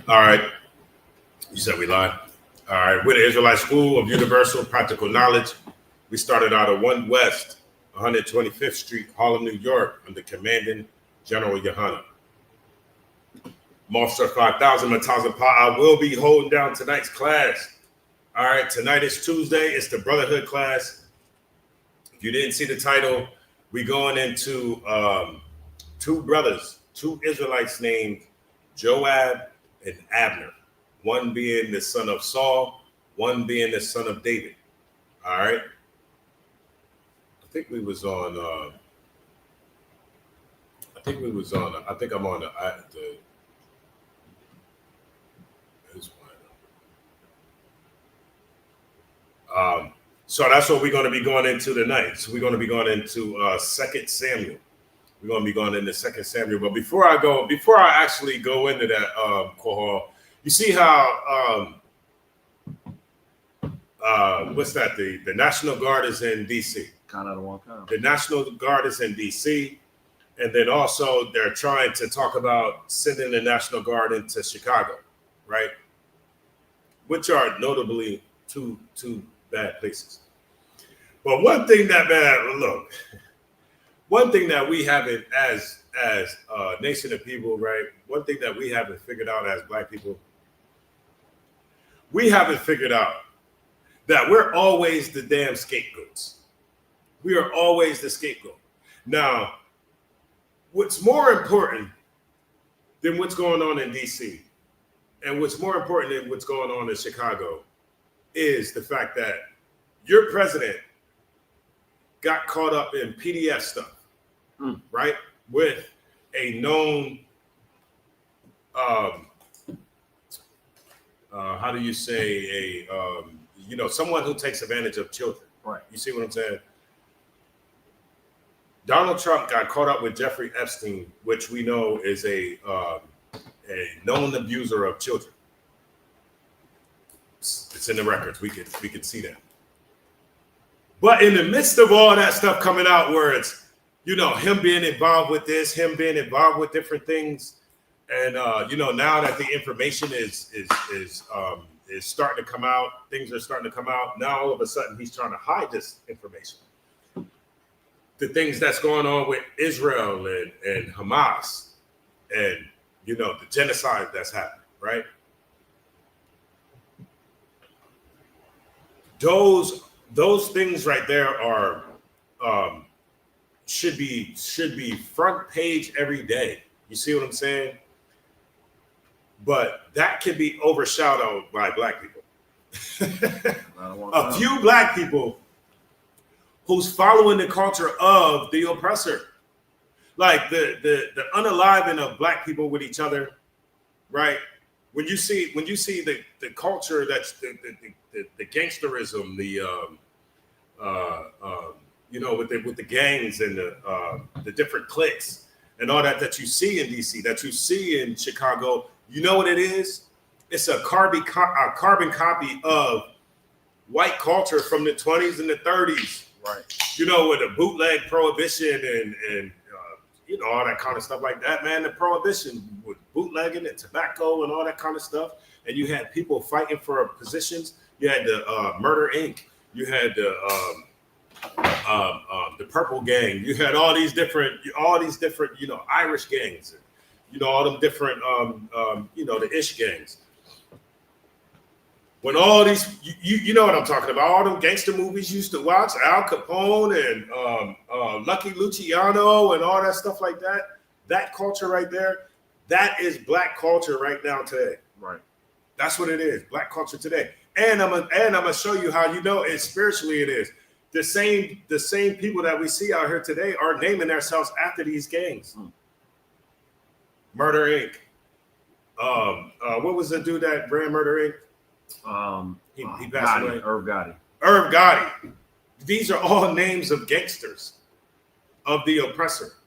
All right. You said we live. All right. We're the Israelite School of Universal Practical Knowledge. We started out at 1 West, 125th Street, Harlem, New York, under commanding General Yohana. Monster 5000, Mataza Pa. I will be holding down tonight's class. All right. Tonight is Tuesday. It's the Brotherhood class. If you didn't see the title, we're going into two brothers, two Israelites named Joab and Abner. One being the son of Saul, one being the son of David. All right. I think I'm on the so that's what we're going to be going into tonight. So we're going to be going into 2 Samuel. We're going to be going into 2 Samuel. But before I actually go into that, Kohal, you see how what's that? The National Guard is in DC. The National Guard is in DC, and then also they're trying to talk about sending the National Guard into Chicago, right? Which are notably two bad places. But one thing that we haven't as a nation of people, right? One thing that we haven't figured out as Black people, we haven't figured out that we're always the damn scapegoats. We are always the scapegoat. Now, what's more important than what's going on in DC, and what's more important than what's going on in Chicago, is the fact that your president got caught up in PDF stuff, right? With a known, how do you say, someone who takes advantage of children. Right. You see what I'm saying? Donald Trump got caught up with Jeffrey Epstein, which we know is a known abuser of children. It's in the records. We could see that. But in the midst of all that stuff coming out, where it's him being involved with this, him being involved with different things, and now that the information is starting to come out, things are starting to come out. Now all of a sudden he's trying to hide this information. The things that's going on with Israel and Hamas, and the genocide that's happening, right? Those things right there are should be front page every day. You see what I'm saying? But that can be overshadowed by Black people. A few Black people who's following the culture of the oppressor, like the unaliving of Black people with each other, right? When you see the culture, that's the gangsterism, with the gangs and the different cliques and all that you see in DC, that you see in Chicago, you know what it is? It's a carbon copy of white culture from the 20s and the 30s. Right. With the bootleg prohibition and all that kind of stuff like that, man. The prohibition with bootlegging and tobacco and all that kind of stuff. And you had people fighting for positions. You had the Murder Inc. You had the Purple Gang. You had all these different, Irish gangs. All them different, the Ish gangs. When all these, you know what I'm talking about, all them gangster movies you used to watch, Al Capone and Lucky Luciano and all that stuff like that, that culture right there, that is Black culture right now today. Right. That's what it is, Black culture today. And I'm gonna show you how it spiritually it is. The same people that we see out here today are naming themselves after these gangs. Murder Inc. What was the dude that ran Murder Inc.? He passed away. Irv Gotti. Irv Gotti. These are all names of gangsters, of the oppressor.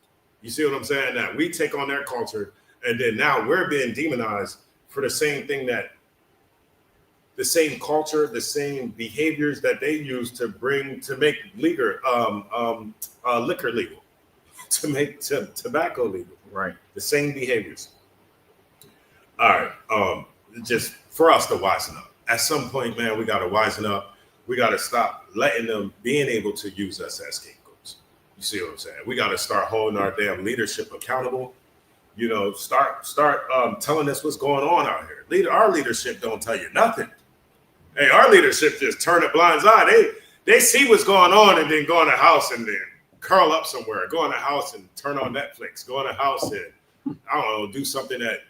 You see what I'm saying? That we take on their culture, and then now we're being demonized for the same thing, that the same culture, the same behaviors that they use to make liquor legal, to make tobacco legal. Right. The same behaviors. All right. Just for us to wisen up. At some point, man, we got to wisen up. We got to stop letting them being able to use us as scapegoats. You see what I'm saying? We got to start holding our damn leadership accountable. You know, start telling us what's going on out here. Our leadership don't tell you nothing. Hey, our leadership just turn a blind eye. They see what's going on and then go in the house and then curl up somewhere. Go in the house and turn on Netflix. Go in the house and I don't know, do something that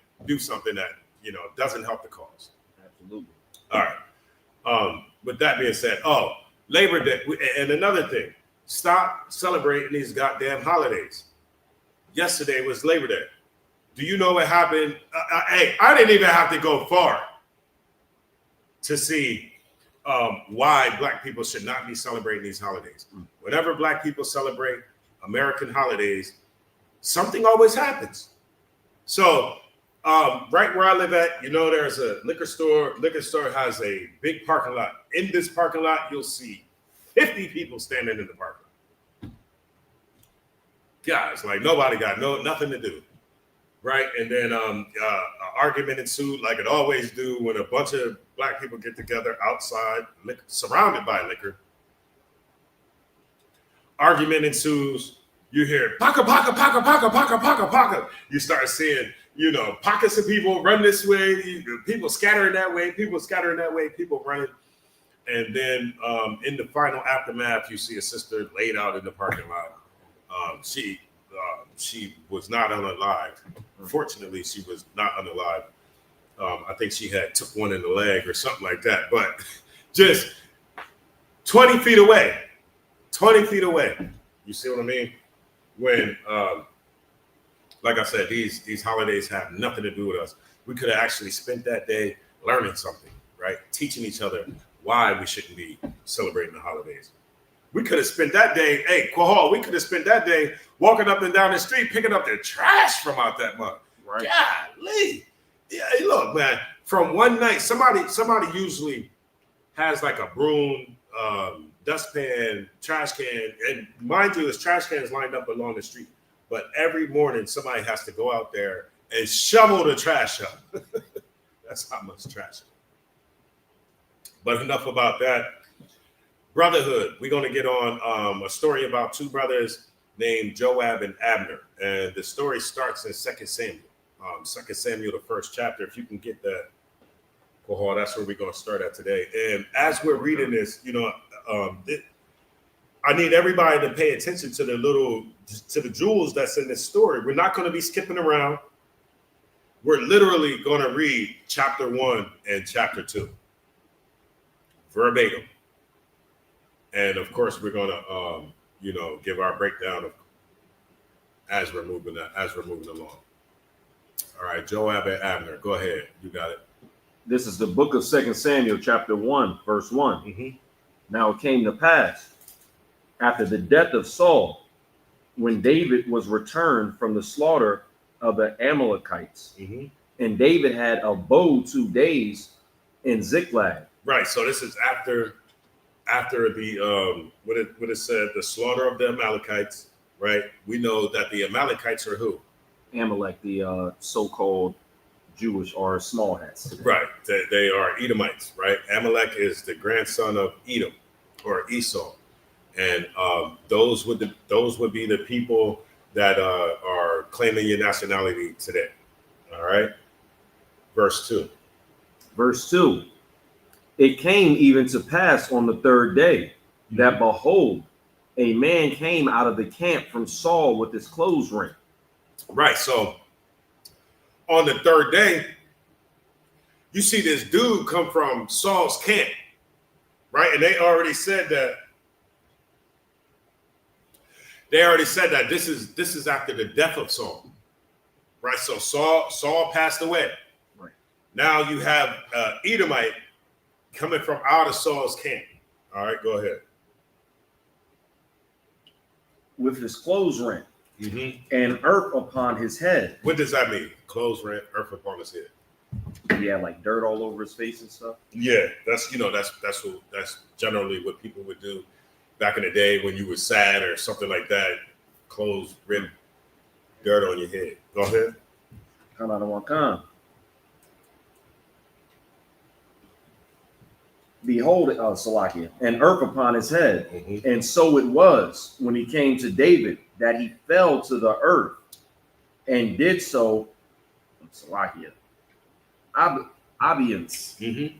doesn't help the cause. Absolutely. All right. With that being said, Labor Day, and another thing, stop celebrating these goddamn holidays. Yesterday was Labor Day. Do you know what happened? Hey, I didn't even have to go far to see why Black people should not be celebrating these holidays. Whenever Black people celebrate American holidays, something always happens. So right where I live at, there's a liquor store. Liquor store has a big parking lot. In this parking lot, you'll see 50 people standing in the parking lot. Guys, like nobody got nothing to do. Right. And then an argument ensued like it always do when a bunch of Black people get together outside, surrounded by liquor. Argument ensues. You hear paka, paka, paka, paka, paka, paka, paka. You start seeing, pockets of people run this way, people scattering that way, people running. And then in the final aftermath, you see a sister laid out in the parking lot. She was not unalive. Fortunately, she was not unalive. I think she had took one in the leg or something like that. But just 20 feet away. You see what I mean? When, like I said, these holidays have nothing to do with us. We could have actually spent that day learning something, right? Teaching each other why we shouldn't be celebrating the holidays. We could have spent that day, we could have spent that day walking up and down the street, picking up the trash from out that mug. Right. Golly. Yeah, look, man, from one night, somebody usually has like a broom, dustpan, trash can, and mind you, there's trash cans lined up along the street. But every morning, somebody has to go out there and shovel the trash up. That's how much trash. But enough about that. Brotherhood. We're going to get on a story about two brothers named Joab and Abner. And the story starts in 2 Samuel. 2 Samuel, the first chapter. If you can get that, that's where we're going to start at today. And as we're reading this, I need everybody to pay attention to the jewels that's in this story. We're not going to be skipping around. We're literally going to read chapter 1 and chapter 2 verbatim. And of course, we're going to, give our breakdown of as we're moving along. All right, Joab and Abner, go ahead. You got it. This is the book of 2 Samuel, chapter 1, verse 1. Mm-hmm. Now it came to pass after the death of Saul, when David was returned from the slaughter of the Amalekites, mm-hmm. and David had abode 2 days in Ziklag. Right. So this is after the what it said, the slaughter of the Amalekites. Right. We know that the Amalekites are who? Amalek, the so-called Jewish or small hats. Right. They are Edomites. Right. Amalek is the grandson of Edom or Esau. And those would be the people that are claiming your nationality today. All right. Verse 2. Verse 2. It came even to pass on the 3rd day that, behold, a man came out of the camp from Saul with his clothes rent. Right. So on the 3rd day, you see this dude come from Saul's camp. Right. And they already said that. This is after the death of Saul, right? So Saul passed away. Right. Now you have Edomite coming from out of Saul's camp. All right, go ahead. With his clothes rent, mm-hmm. and earth upon his head. What does that mean? Clothes rent, earth upon his head. Yeah, like dirt all over his face and stuff. Yeah, that's generally what people would do. Back in the day when you were sad or something like that, clothes, rent, dirt on your head. Go ahead. behold, Salakia, and earth upon his head. Mm-hmm. And so it was when he came to David that he fell to the earth and did so, Salakia, Abians. Mm-hmm.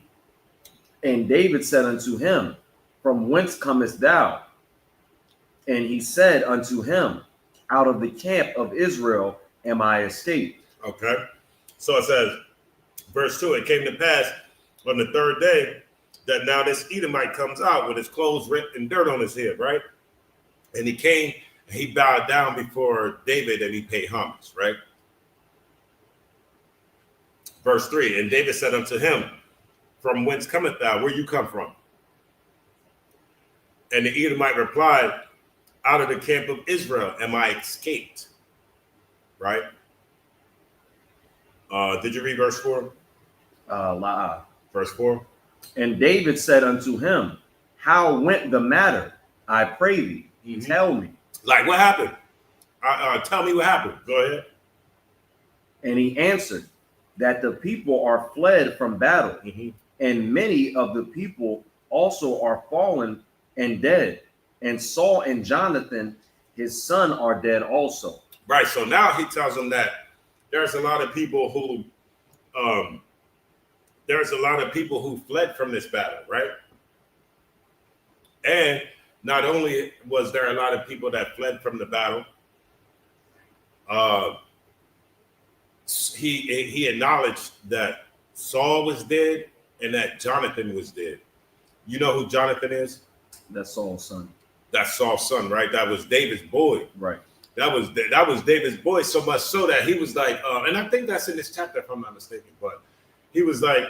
And David said unto him, from whence comest thou? And he said unto him, out of the camp of Israel am I escaped. Okay. So it says, verse 2, it came to pass on the third day that now this Edomite comes out with his clothes ripped and dirt on his head, right? And he came and he bowed down before David and he paid homage, right? Verse 3, and David said unto him, from whence cometh thou? Where you come from? And the Edomite replied, out of the camp of Israel am I escaped, right? Did you read verse 4? Verse 4. And David said unto him, how went the matter? I pray thee, tell me. Like, what happened? Tell me what happened. Go ahead. And he answered, that the people are fled from battle, and many of the people also are fallen and dead. And Saul and Jonathan, his son, are dead also. Right. So now he tells them that there's a lot of people who fled from this battle, right? And not only was there a lot of people that fled from the battle, he acknowledged that Saul was dead and that Jonathan was dead. You know who Jonathan is? That's Saul's son. That's Saul's son, right? That was David's boy. Right. That was David's boy, so much so that he was like, and I think that's in this chapter, if I'm not mistaken, but he was like,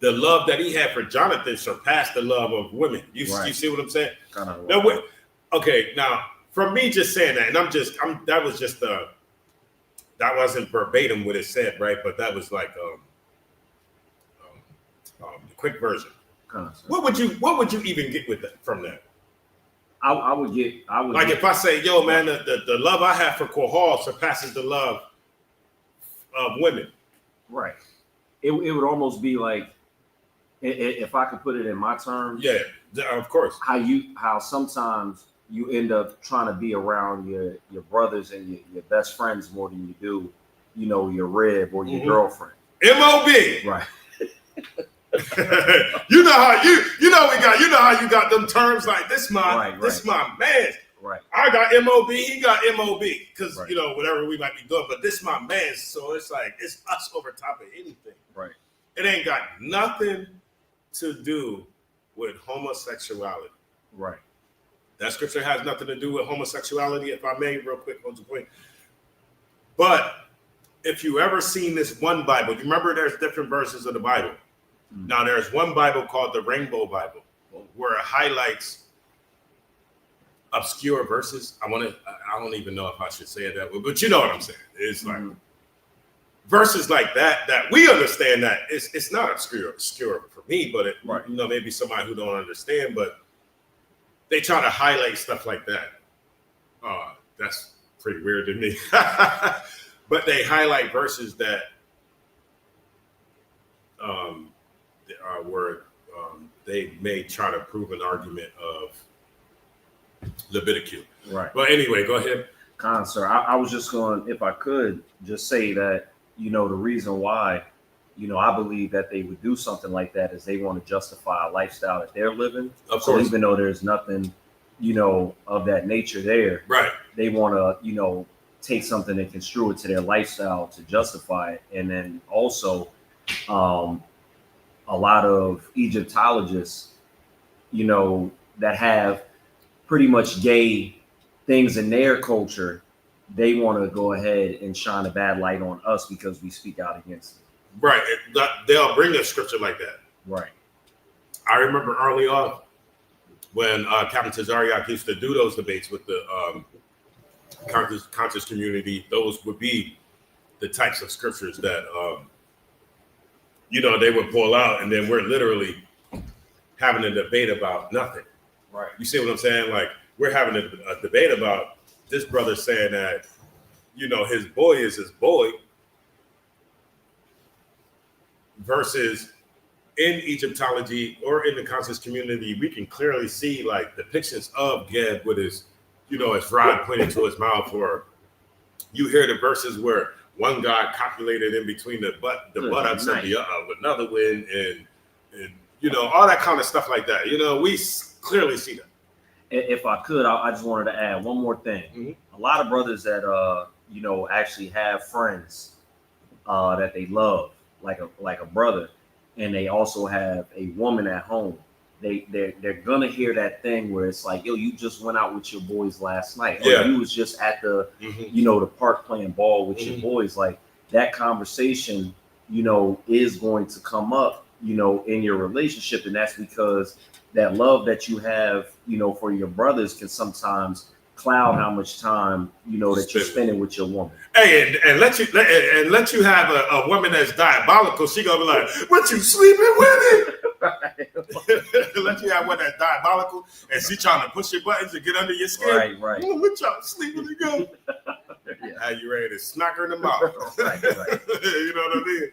the love that he had for Jonathan surpassed the love of women. You see what I'm saying? Kind of. Now, okay, now from me just saying that, and that wasn't verbatim what it said, right? But that was like the quick version. What would you even get with that from that? I would like if I say, yo, man, the love I have for Kohal surpasses the love of women. Right. It would almost be like, if I could put it in my terms. Yeah, of course. How sometimes you end up trying to be around your brothers and your best friends more than you do, your rib or your girlfriend. MOB. Right. you know how you got them terms like this my man. Right. I got MOB, he got MOB, because whatever we might be doing, but this my man, so it's like it's us over top of anything. Right. It ain't got nothing to do with homosexuality. Right. That scripture has nothing to do with homosexuality, if I may, real quick, hold the point. But if you ever seen this one Bible, you remember there's different versions of the Bible. Now there's one Bible called the Rainbow Bible, where it highlights obscure verses. I don't even know if I should say it that way, but you know what I'm saying. It's like verses like that we understand that it's not obscure for me, but maybe somebody who don't understand, but they try to highlight stuff like that. That's pretty weird to me. But they highlight verses that where they may try to prove an argument of Leviticus. Right. But anyway, go ahead. Sir, I was just going, if I could, just say that, the reason why, I believe that they would do something like that is they want to justify a lifestyle that they're living. Of course. Even though there's nothing, of that nature there. Right. They want to, take something and construe it to their lifestyle to justify it. And then also, a lot of Egyptologists, that have pretty much gay things in their culture, they want to go ahead and shine a bad light on us because we speak out against it. Right. They'll bring a scripture like that. Right. I remember early on when Captain Tazariak used to do those debates with the conscious community, those would be the types of scriptures that they would pull out, and then we're literally having a debate about nothing. Right. You see what I'm saying? Like, we're having a debate about this brother saying that, his boy is his boy, versus in Egyptology or in the conscious community, we can clearly see like depictions of Geb with his, his rod pointing to his mouth, or you hear the verses where one God copulated in between the buttocks of another one, and all that kind of stuff like that. We clearly see that. If I could, I just wanted to add one more thing. Mm-hmm. A lot of brothers that actually have friends that they love, like a brother, and they also have a woman at home. They're gonna hear that thing where it's like, yo, you just went out with your boys last night, or you was just at the the park playing ball with your boys. Like that conversation, is going to come up, in your relationship, and that's because that love that you have, for your brothers can sometimes cloud how much time that you're spending with your woman. Hey, and let you have a woman that's diabolical. She gonna be like, "What, you sleeping with it?" Let you have one that's diabolical, and she trying to push your buttons to get under your skin. Right. Oh, what y'all sleeping together? How you ready to smack her in the mouth? Right. You know what I mean?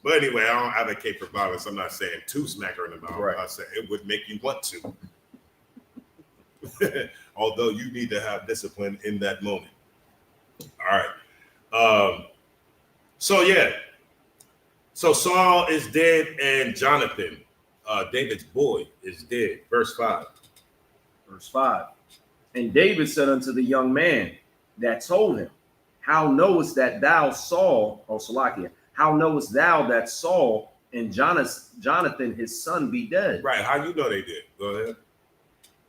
But anyway, I don't advocate for violence. I'm not saying to smack her in the mouth. Right. I say it would make you want to. Although you need to have discipline in that moment. All right. So Saul is dead and Jonathan, David's boy, is dead. Verse 5. And David said unto the young man that told him, how knowest that thou Saul, how knowest thou that Saul and Jonathan his son be dead? Right. How you know they did? Go ahead.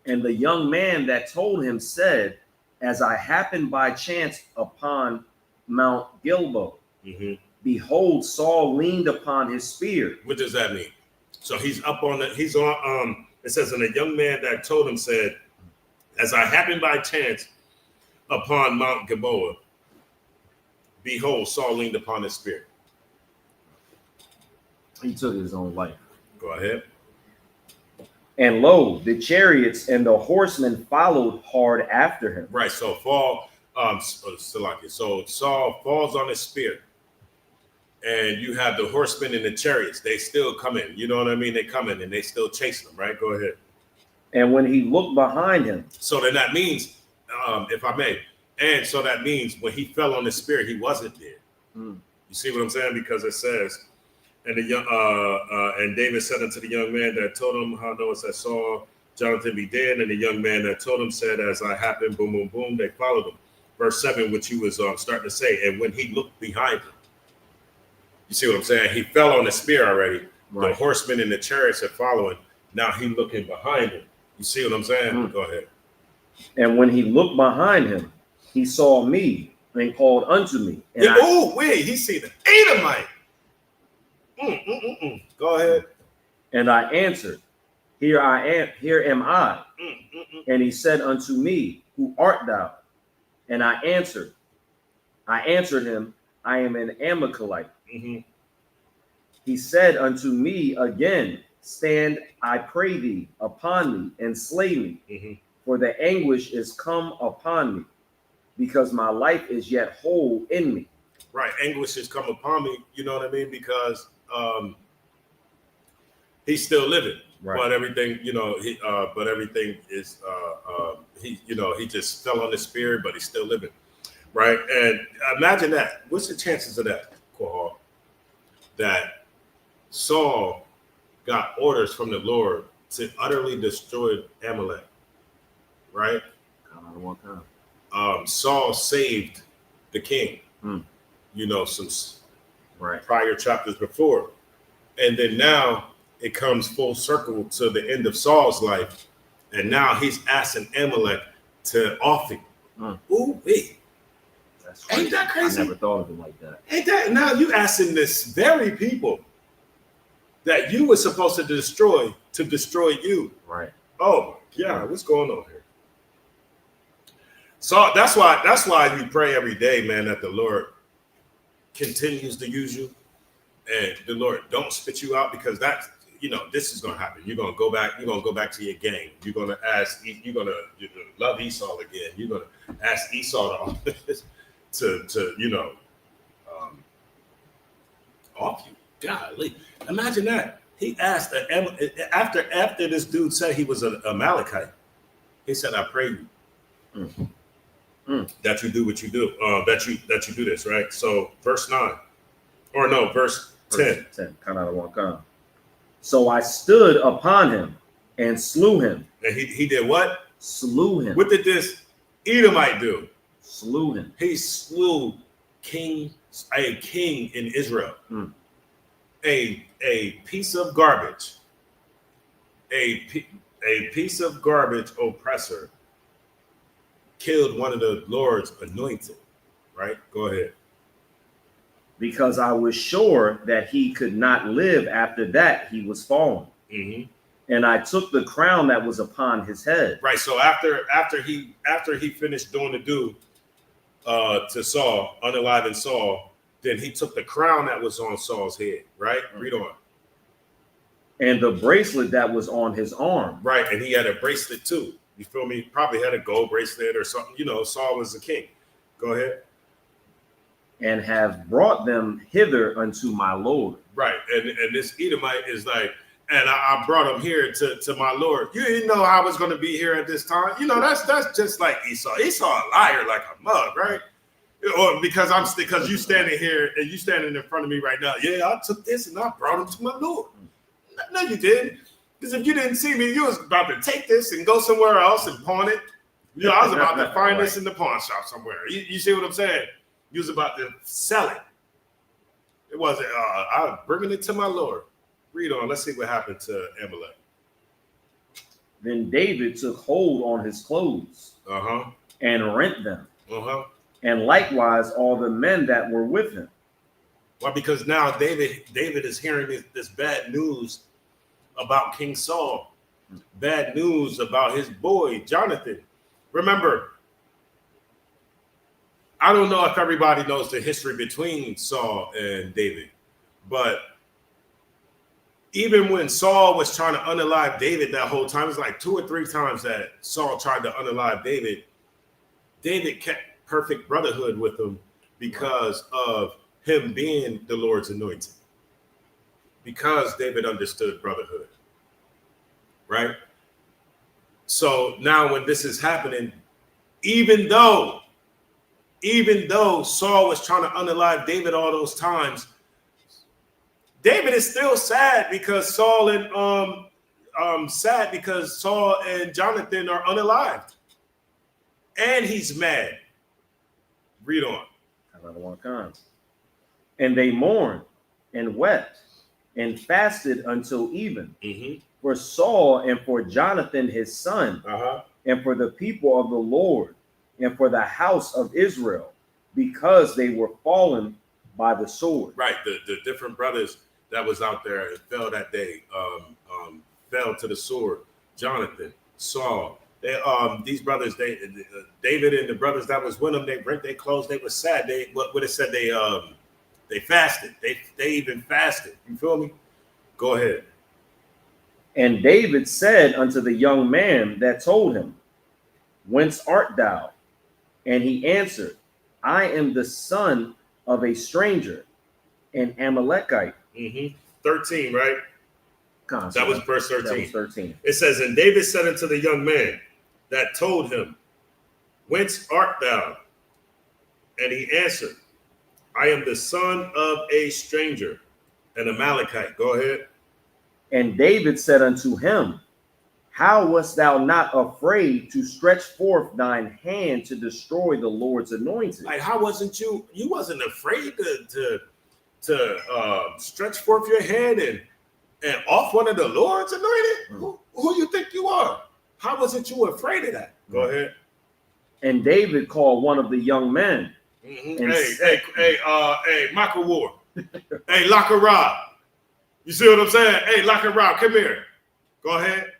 And the young man that told him said, as I happened by chance upon Mount Gilboa, behold, Saul leaned upon his spear. What does that mean? So he's up on it. He's on, it says, and the young man that told him said, as I happened by chance upon Mount Gilboa, behold, Saul leaned upon his spear. He took his own life. Go ahead. And lo, the chariots and the horsemen followed hard after him. Right. So So Saul falls on his spear, and you have the horsemen and the chariots. They still come in. You know what I mean? They come in and they still chase them. Right. Go ahead. And when he looked behind him. So then that means, if I may, and so that means when he fell on the spear, he wasn't dead. You see what I'm saying? Because it says, and and David said unto the young man that told him, how knowest that Saul, Jonathan be dead? And the young man that told him said, as I happened, boom, boom, boom, they followed him. Verse 7, which he was starting to say, and when he looked behind him, you see what I'm saying? He fell on the spear already. Right. The horsemen and the chariots are following. Now he looking behind him. You see what I'm saying? Go ahead. And when he looked behind him, he saw me and called unto me. And he see the Edomite. Go ahead. And I answered, here am I. And he said unto me, who art thou? And I answered him, I am an Amalekite. He said unto me again, stand, I pray thee, upon me, and slay me, for the anguish is come upon me, because my life is yet whole in me. Right, anguish has come upon me, you know what I mean? Because he's still living, right. But everything, everything is, he just fell on the spear, but he's still living, right? And imagine that. What's the chances of that, Kohal? That Saul got orders from the Lord to utterly destroy Amalek, right? Saul saved the king, some prior chapters before. And then now it comes full circle to the end of Saul's life. And now he's asking Amalek to off him. Ooh, wait. That's crazy. Ain't that crazy? I never thought of it like that. Ain't that? Now you asking this very people that you were supposed to destroy you. Right. Oh, yeah. What's going on here? So that's why you pray every day, man, that the Lord continues to use you and the Lord don't spit you out, because that's, this is going to happen. You're going to go back to your gang. You're going to love Esau again. You're going to ask Esau to off you. Golly, imagine that. He asked after this dude said he was a Amalekite. He said, "I pray you that you do what you do. That you do this, right?" So verse 9, or no, verse 10. 10. Kind of one kind. So I stood upon him and slew him. And he did what? Slew him. What did this Edomite do? Slew him. He slew a king in Israel. A piece of garbage. A piece of garbage oppressor killed one of the Lord's anointed. Right? Go ahead. Because I was sure that he could not live after that he was fallen. And I took the crown that was upon his head. Right. So after he finished doing the do to Saul, unaliving Saul, then he took the crown that was on Saul's head. Right. Read on. And the bracelet that was on his arm. Right. And he had a bracelet too. You feel me? Probably had a gold bracelet or something. You know, Saul was a king. Go ahead. And have brought them hither unto my Lord. Right. And this Edomite is like, and I brought him here to my Lord. You didn't know I was going to be here at this time. You know, that's just like Esau. Esau a liar like a mug, right? Or because you standing here and you standing in front of me right now. Yeah, I took this and I brought him to my Lord. No, you didn't. Because if you didn't see me, you was about to take this and go somewhere else and pawn it. You know, I was about to find this in the pawn shop somewhere. You see what I'm saying? You was about to sell it. It wasn't, I'm bringing it to my Lord. Read on. Let's see what happened to Amalek. Then David took hold on his clothes and rent them. And likewise all the men that were with him. Well, because now David is hearing this bad news about King Saul. Bad news about his boy, Jonathan. Remember, I don't know if everybody knows the history between Saul and David, but even when Saul was trying to unalive David that whole time, it was like 2 or 3 times that Saul tried to unalive David. David kept perfect brotherhood with him because of him being the Lord's anointed. Because David understood brotherhood, right? So now when this is happening, even though Saul was trying to unalive David all those times, David is still sad because Saul and Jonathan are unalived, and he's mad. Read on. Another one comes. And they mourned and wept and fasted until even for Saul and for Jonathan his son and for the people of the Lord and for the house of Israel, because they were fallen by the sword. Right, the different brothers that was out there and fell that day, fell to the sword. Jonathan, Saul, these brothers, David and the brothers that was with them, they rent their clothes. They were sad. What it said, they fasted. They even fasted. You feel me? Go ahead. And David said unto the young man that told him, Whence art thou? And he answered, I am the son of a stranger, an Amalekite. 13, right? That was verse 13. That was 13. It says, and David said unto the young man that told him, Whence art thou? And he answered, I am the son of a stranger, an Amalekite. Go ahead. And David said unto him, How wast thou not afraid to stretch forth thine hand to destroy the Lord's anointed? Like, how wasn't you wasn't afraid to stretch forth your hand and off one of the Lord's anointed? Who you think you are? How wasn't you afraid of that? Go ahead. And David called one of the young men. Hey, Michael Ward. Hey, Locker Rob. You see what I'm saying? Hey, Locker Rob, come here. Go ahead.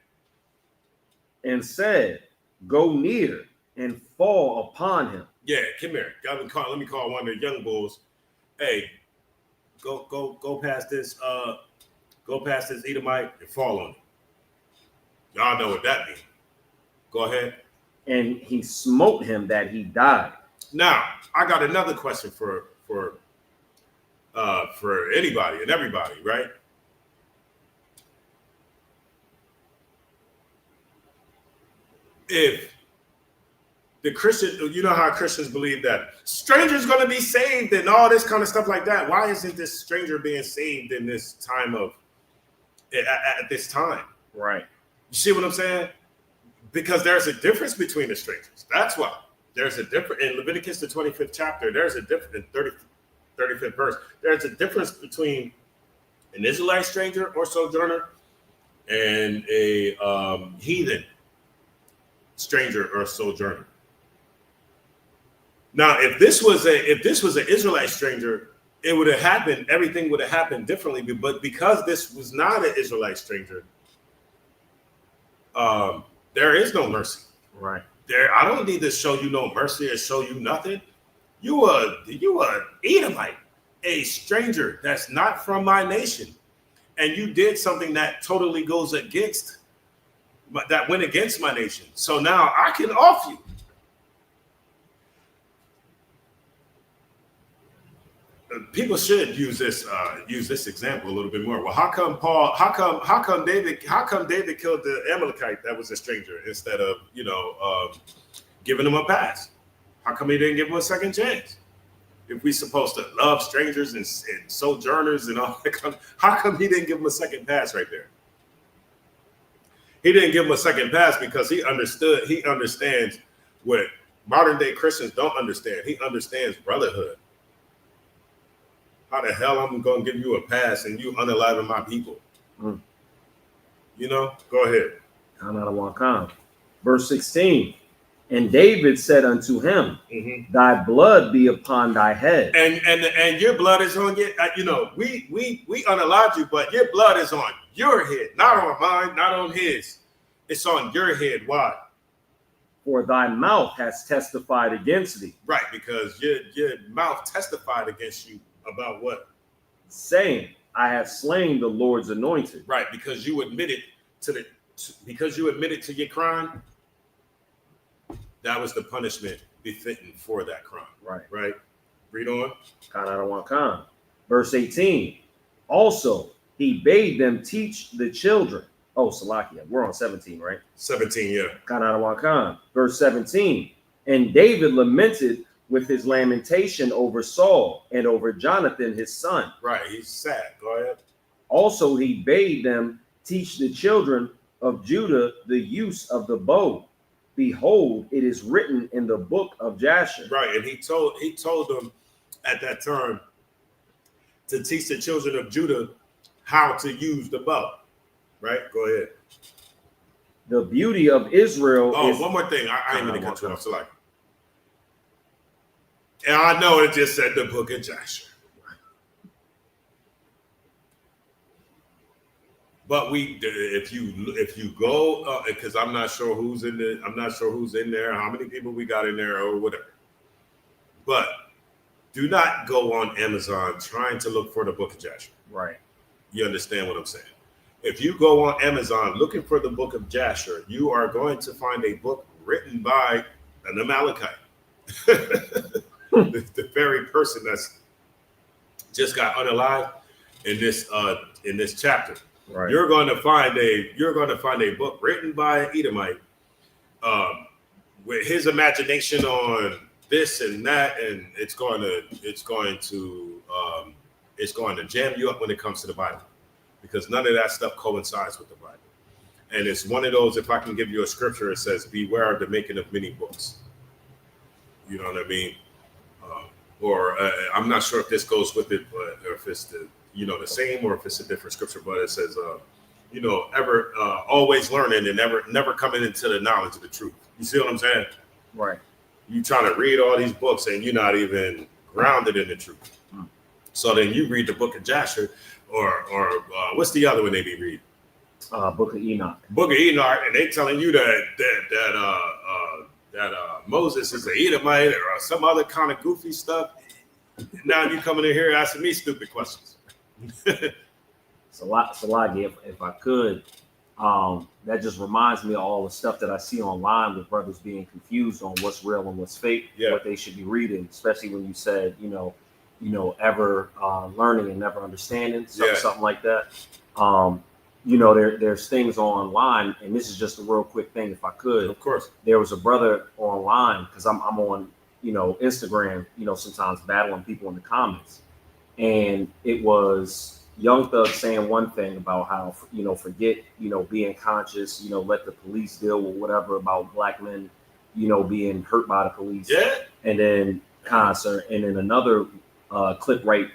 And said, Go near and fall upon him. Yeah, come here. Let me call one of the young bulls. Hey, go past this Edomite and fall on him. Y'all know what that means. Go ahead. And he smote him that he died. Now, I got another question for for anybody and everybody, right? If the Christian, you know how Christians believe that strangers going to be saved and all this kind of stuff like that. Why isn't this stranger being saved in this time of at this time? Right. You see what I'm saying? Because there's a difference between the strangers. That's why there's a difference in Leviticus, the 25th chapter. There's a difference in 35th verse. There's a difference between an Israelite stranger or sojourner and a heathen stranger or sojourner. Now, if this was an Israelite stranger, it would have happened. Everything would have happened differently. But because this was not an Israelite stranger, there is no mercy. Right. I don't need to show you no mercy or show you nothing. You a Edomite, a stranger that's not from my nation, and you did something that totally goes against, that went against my nation. So now I can off you. People should use this example a little bit more. Well, how come David killed the Amalekite that was a stranger instead of giving him a pass? How come he didn't give him a second chance? If we're supposed to love strangers and sojourners and all that, how come he didn't give him a second pass right there? He didn't give him a second pass because he understands what modern day Christians don't understand. He understands brotherhood. How the hell I'm going to give you a pass and you unaliving my people? Go ahead. Verse 16. And David said unto him, thy blood be upon thy head. And your blood is on your, we unalived you, but your blood is on your head, not on mine, not on his. It's on your head. Why? For thy mouth has testified against thee. Right, because your mouth testified against you. About what? Saying, I have slain the Lord's anointed. Right, because you admitted to your crime. That was the punishment befitting for that crime. Right. Read on. Verse 18. Also, he bade them teach the children. Oh, Salakia. We're on 17, right? 17, yeah. Verse 17. And David lamented with his lamentation over Saul and over Jonathan, his son. Right, he's sad. Go ahead. Also, he bade them teach the children of Judah the use of the bow. Behold, it is written in the book of Jasher. Right, and he told them at that time to teach the children of Judah how to use the bow. Right, go ahead. The beauty of Israel. One more thing. I ain't gonna cut you off. So like. And I know it just said the book of Joshua. But if you go, because I'm not sure who's in there, how many people we got in there or whatever. But do not go on Amazon trying to look for the book of Joshua. Right. You understand what I'm saying? If you go on Amazon looking for the book of Jasher, you are going to find a book written by an Amalekite. the very person that's just got unalived in this chapter. Right. You're going to find a book written by an Edomite with his imagination on this and that, and it's going to jam you up when it comes to the Bible, because none of that stuff coincides with the Bible. And it's one of those, if I can give you a scripture, it says, beware of the making of many books. You know what I mean? I'm not sure if this goes with it, but or if it's the same, or if it's a different scripture, but it says, always learning and never coming into the knowledge of the truth. You see what I'm saying? Right. You trying to read all these books and you're not even grounded in the truth. So then you read the book of Jasher, or what's the other one they be reading? Book of Enoch. Book of Enoch, and they telling you that Moses is an Edomite or some other kind of goofy stuff. Now you coming in here asking me stupid questions. Salagi, if I could, that just reminds me of all the stuff that I see online with brothers being confused on what's real and what's fake, what they should be reading, especially when you said, ever learning and never understanding, Yeah. something like that. There's things online, and this is just a real quick thing, if I could. Of course. There was a brother online, because I'm on, Instagram, sometimes battling people in the comments, and it was Young Thug saying one thing about how, forget, being conscious, let the police deal with whatever about black men, being hurt by the police. Yeah. And then concert, and then another clip right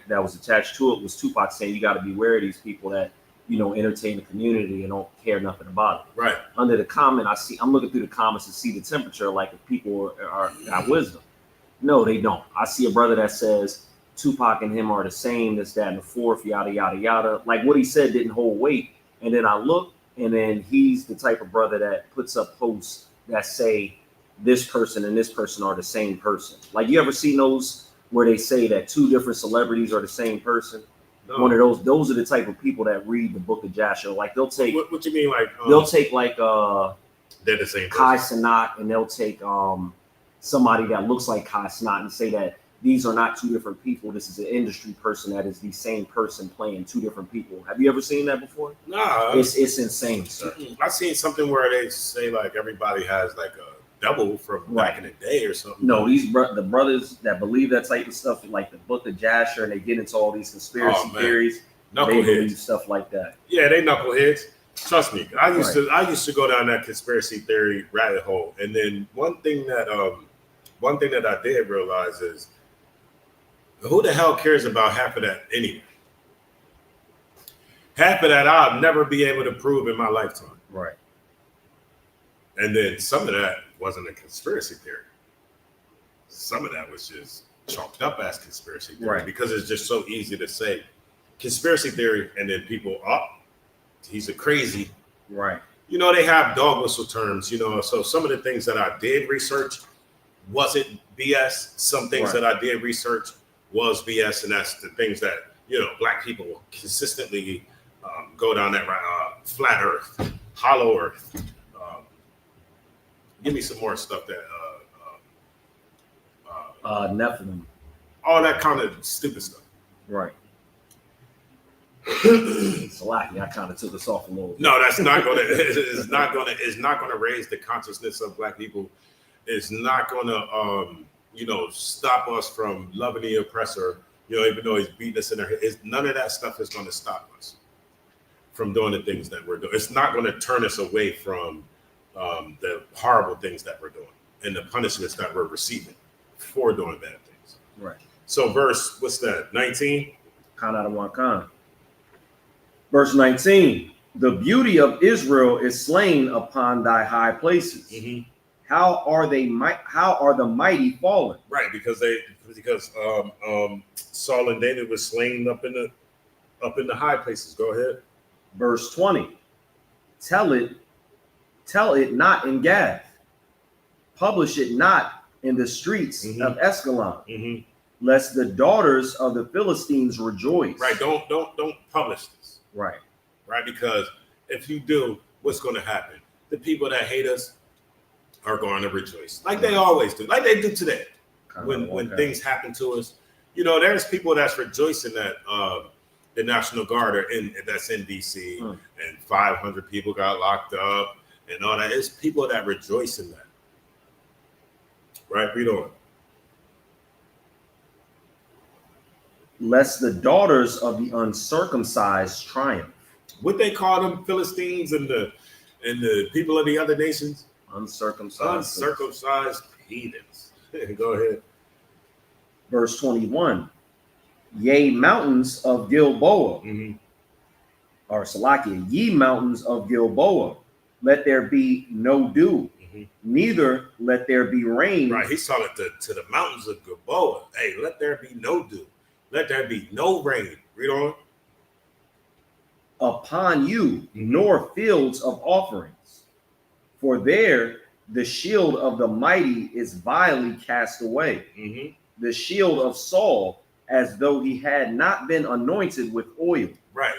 that was attached to it was Tupac saying you got to be wary of these people that entertain the community and don't care nothing about it. Right. Under the comment, I'm looking through the comments to see the temperature, like if people are got wisdom. No, they don't. I see a brother that says Tupac and him are the same, this, that, and the fourth, yada yada yada. Like what he said didn't hold weight. And then I look, and then he's the type of brother that puts up posts that say this person and this person are the same person. Like, you ever seen those where they say that two different celebrities are the same person? No. One of those are the type of people that read the book of Joshua. Like, they'll take what you mean, like they'll take like they're the same Kai Cenat, and they'll take somebody that looks like Kai Cenat and say that these are not two different people. This is an industry person that is the same person playing two different people. Have you ever seen that before? Nah. It's insane, sir. I've seen something where they say like everybody has like a double from back in the day or something. No, the brothers that believe that type of stuff, like the book of Jasher, and they get into all these conspiracy theories. They believe stuff like that. Yeah, they knuckleheads. Trust me. I used to go down that conspiracy theory rabbit hole. And then one thing that I did realize is, who the hell cares about half of that anyway? Half of that I'll never be able to prove in my lifetime. Right. And then some of that wasn't a conspiracy theory. Some of that was just chalked up as conspiracy theory, because it's just so easy to say conspiracy theory, and then people, he's a crazy. Right. They have dog whistle terms, so some of the things that I did research wasn't BS. Some things that I did research was BS, and that's the things that, black people consistently go down that flat earth, hollow earth. Give me some more stuff that Nephilim, all that kind of stupid stuff. Right. Salaki, I kind of took us off a little bit. No, that's not going to. It's not going to raise the consciousness of black people. It's not going to, stop us from loving the oppressor. Even though he's beating us in our head, none of that stuff is going to stop us from doing the things that we're doing. It's not going to turn us away from the horrible things that we're doing and the punishments that we're receiving for doing bad things. Right. So verse, what's that? 19? Khan out of one Khan. Verse 19. The beauty of Israel is slain upon thy high places. Mm-hmm. How are the mighty fallen? Right, because Saul and David was slain up in the high places. Go ahead. Verse 20. Tell it not in Gath. Publish it not in the streets of Escalon, lest the daughters of the Philistines rejoice. Right. Don't publish this. Right. Right. Because if you do, what's going to happen? The people that hate us are going to rejoice, like they always do, like they do today. When things happen to us, there's people that's rejoicing that the National Guard that's in DC, and 500 people got locked up and all that. It's people that rejoice in that. Right, read on. Lest the daughters of the uncircumcised triumph. What they call them, Philistines and the people of the other nations? Uncircumcised heathens. Go ahead. Verse 21. Yea, mountains of Gilboa, or Salakia, ye mountains of Gilboa, let there be no dew, neither let there be rain. Right, he's talking to the mountains of Gilboa. Hey, let there be no dew, let there be no rain. Read on. Upon you, nor fields of offerings, for there the shield of the mighty is vilely cast away. The shield of Saul, as though he had not been anointed with oil. Right.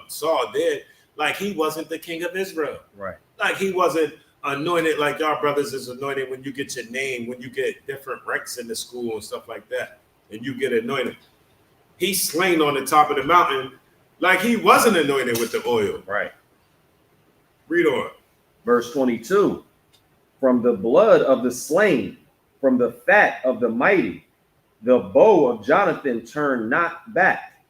Saul did, like he wasn't the king of Israel. Right. Like he wasn't anointed like y'all brothers is anointed when you get your name, when you get different ranks in the school and stuff like that. and you get anointed. He's slain on the top of the mountain like he wasn't anointed with the oil. Right. Read on. Verse 22. From the blood of the slain, from the fat of the mighty, the bow of Jonathan turned not back,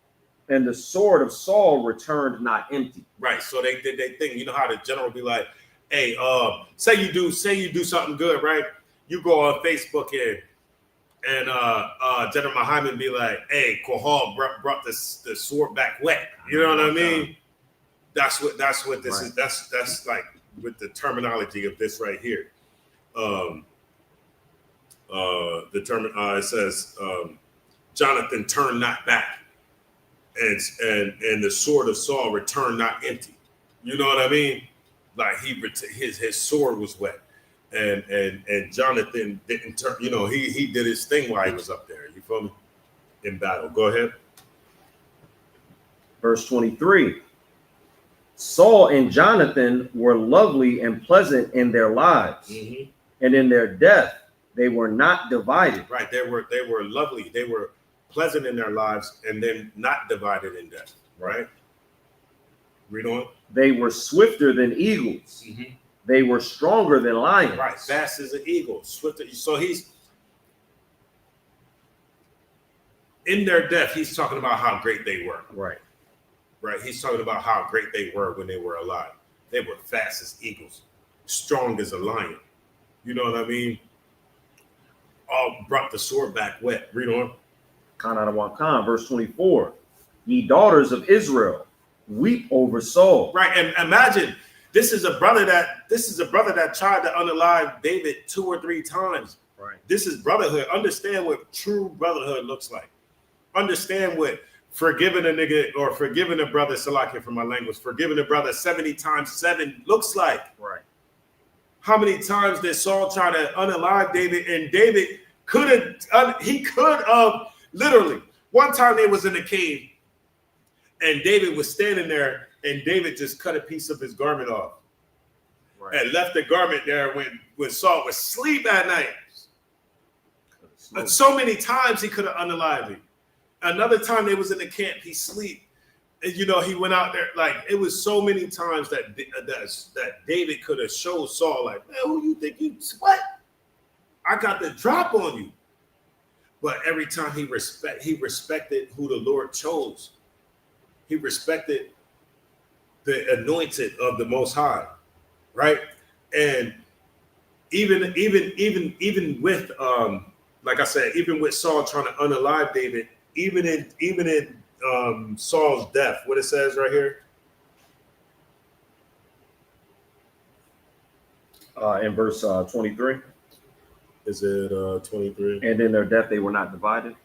and the sword of Saul returned not empty. Right. So they did their thing. You know how the general be like, hey, say you do something good, right? You go on Facebook and General Muhammad be like, hey, Kohal brought the sword back wet. You know what I mean? That's what this is. That's like with the terminology of this right here. It says Jonathan turned not back, and the sword of Saul returned not empty. You know what I mean? Like his sword was wet, and Jonathan didn't turn. You know, he did his thing while he was up there. You feel me? In battle. Go ahead. Verse 23. Saul and Jonathan were lovely and pleasant in their lives, and in their death they were not divided. Right. They were lovely. They were pleasant in their lives, and then not divided in death. Right. Read on. They were swifter than eagles. They were stronger than lions. Right. Fast as an eagle. Swifter. So he's in their death. He's talking about how great they were. Right. Right. He's talking about how great they were when they were alive. They were fast as eagles, strong as a lion. You know what I mean? All brought the sword back wet. Read on. Verse 24. Ye daughters of Israel, weep over Saul. Right. And imagine this is a brother that tried to unalive David 2 or 3 times. Right. This is brotherhood. Understand what true brotherhood looks like. Understand what forgiving a nigga or forgiving a brother, Salakia from my language, forgiving a brother 70 times 7 looks like. Right. How many times did Saul try to unalive David? And David could have literally. One time they was in a cave and David was standing there and David just cut a piece of his garment off. Right. And left the garment there when Saul was asleep at night. And so many times he could have unalived him. Another time they was in the camp, he sleep. And you know, he went out there, like it was so many times that David could have showed Saul, like, man, who you think you what? I got the drop on you. But every time he respected who the Lord chose. He respected the anointed of the Most High, right? And even with like I said, even with Saul trying to unalive David, even in Saul's death, what it says right here. In verse 23. Is it 23? And in their death they were not divided.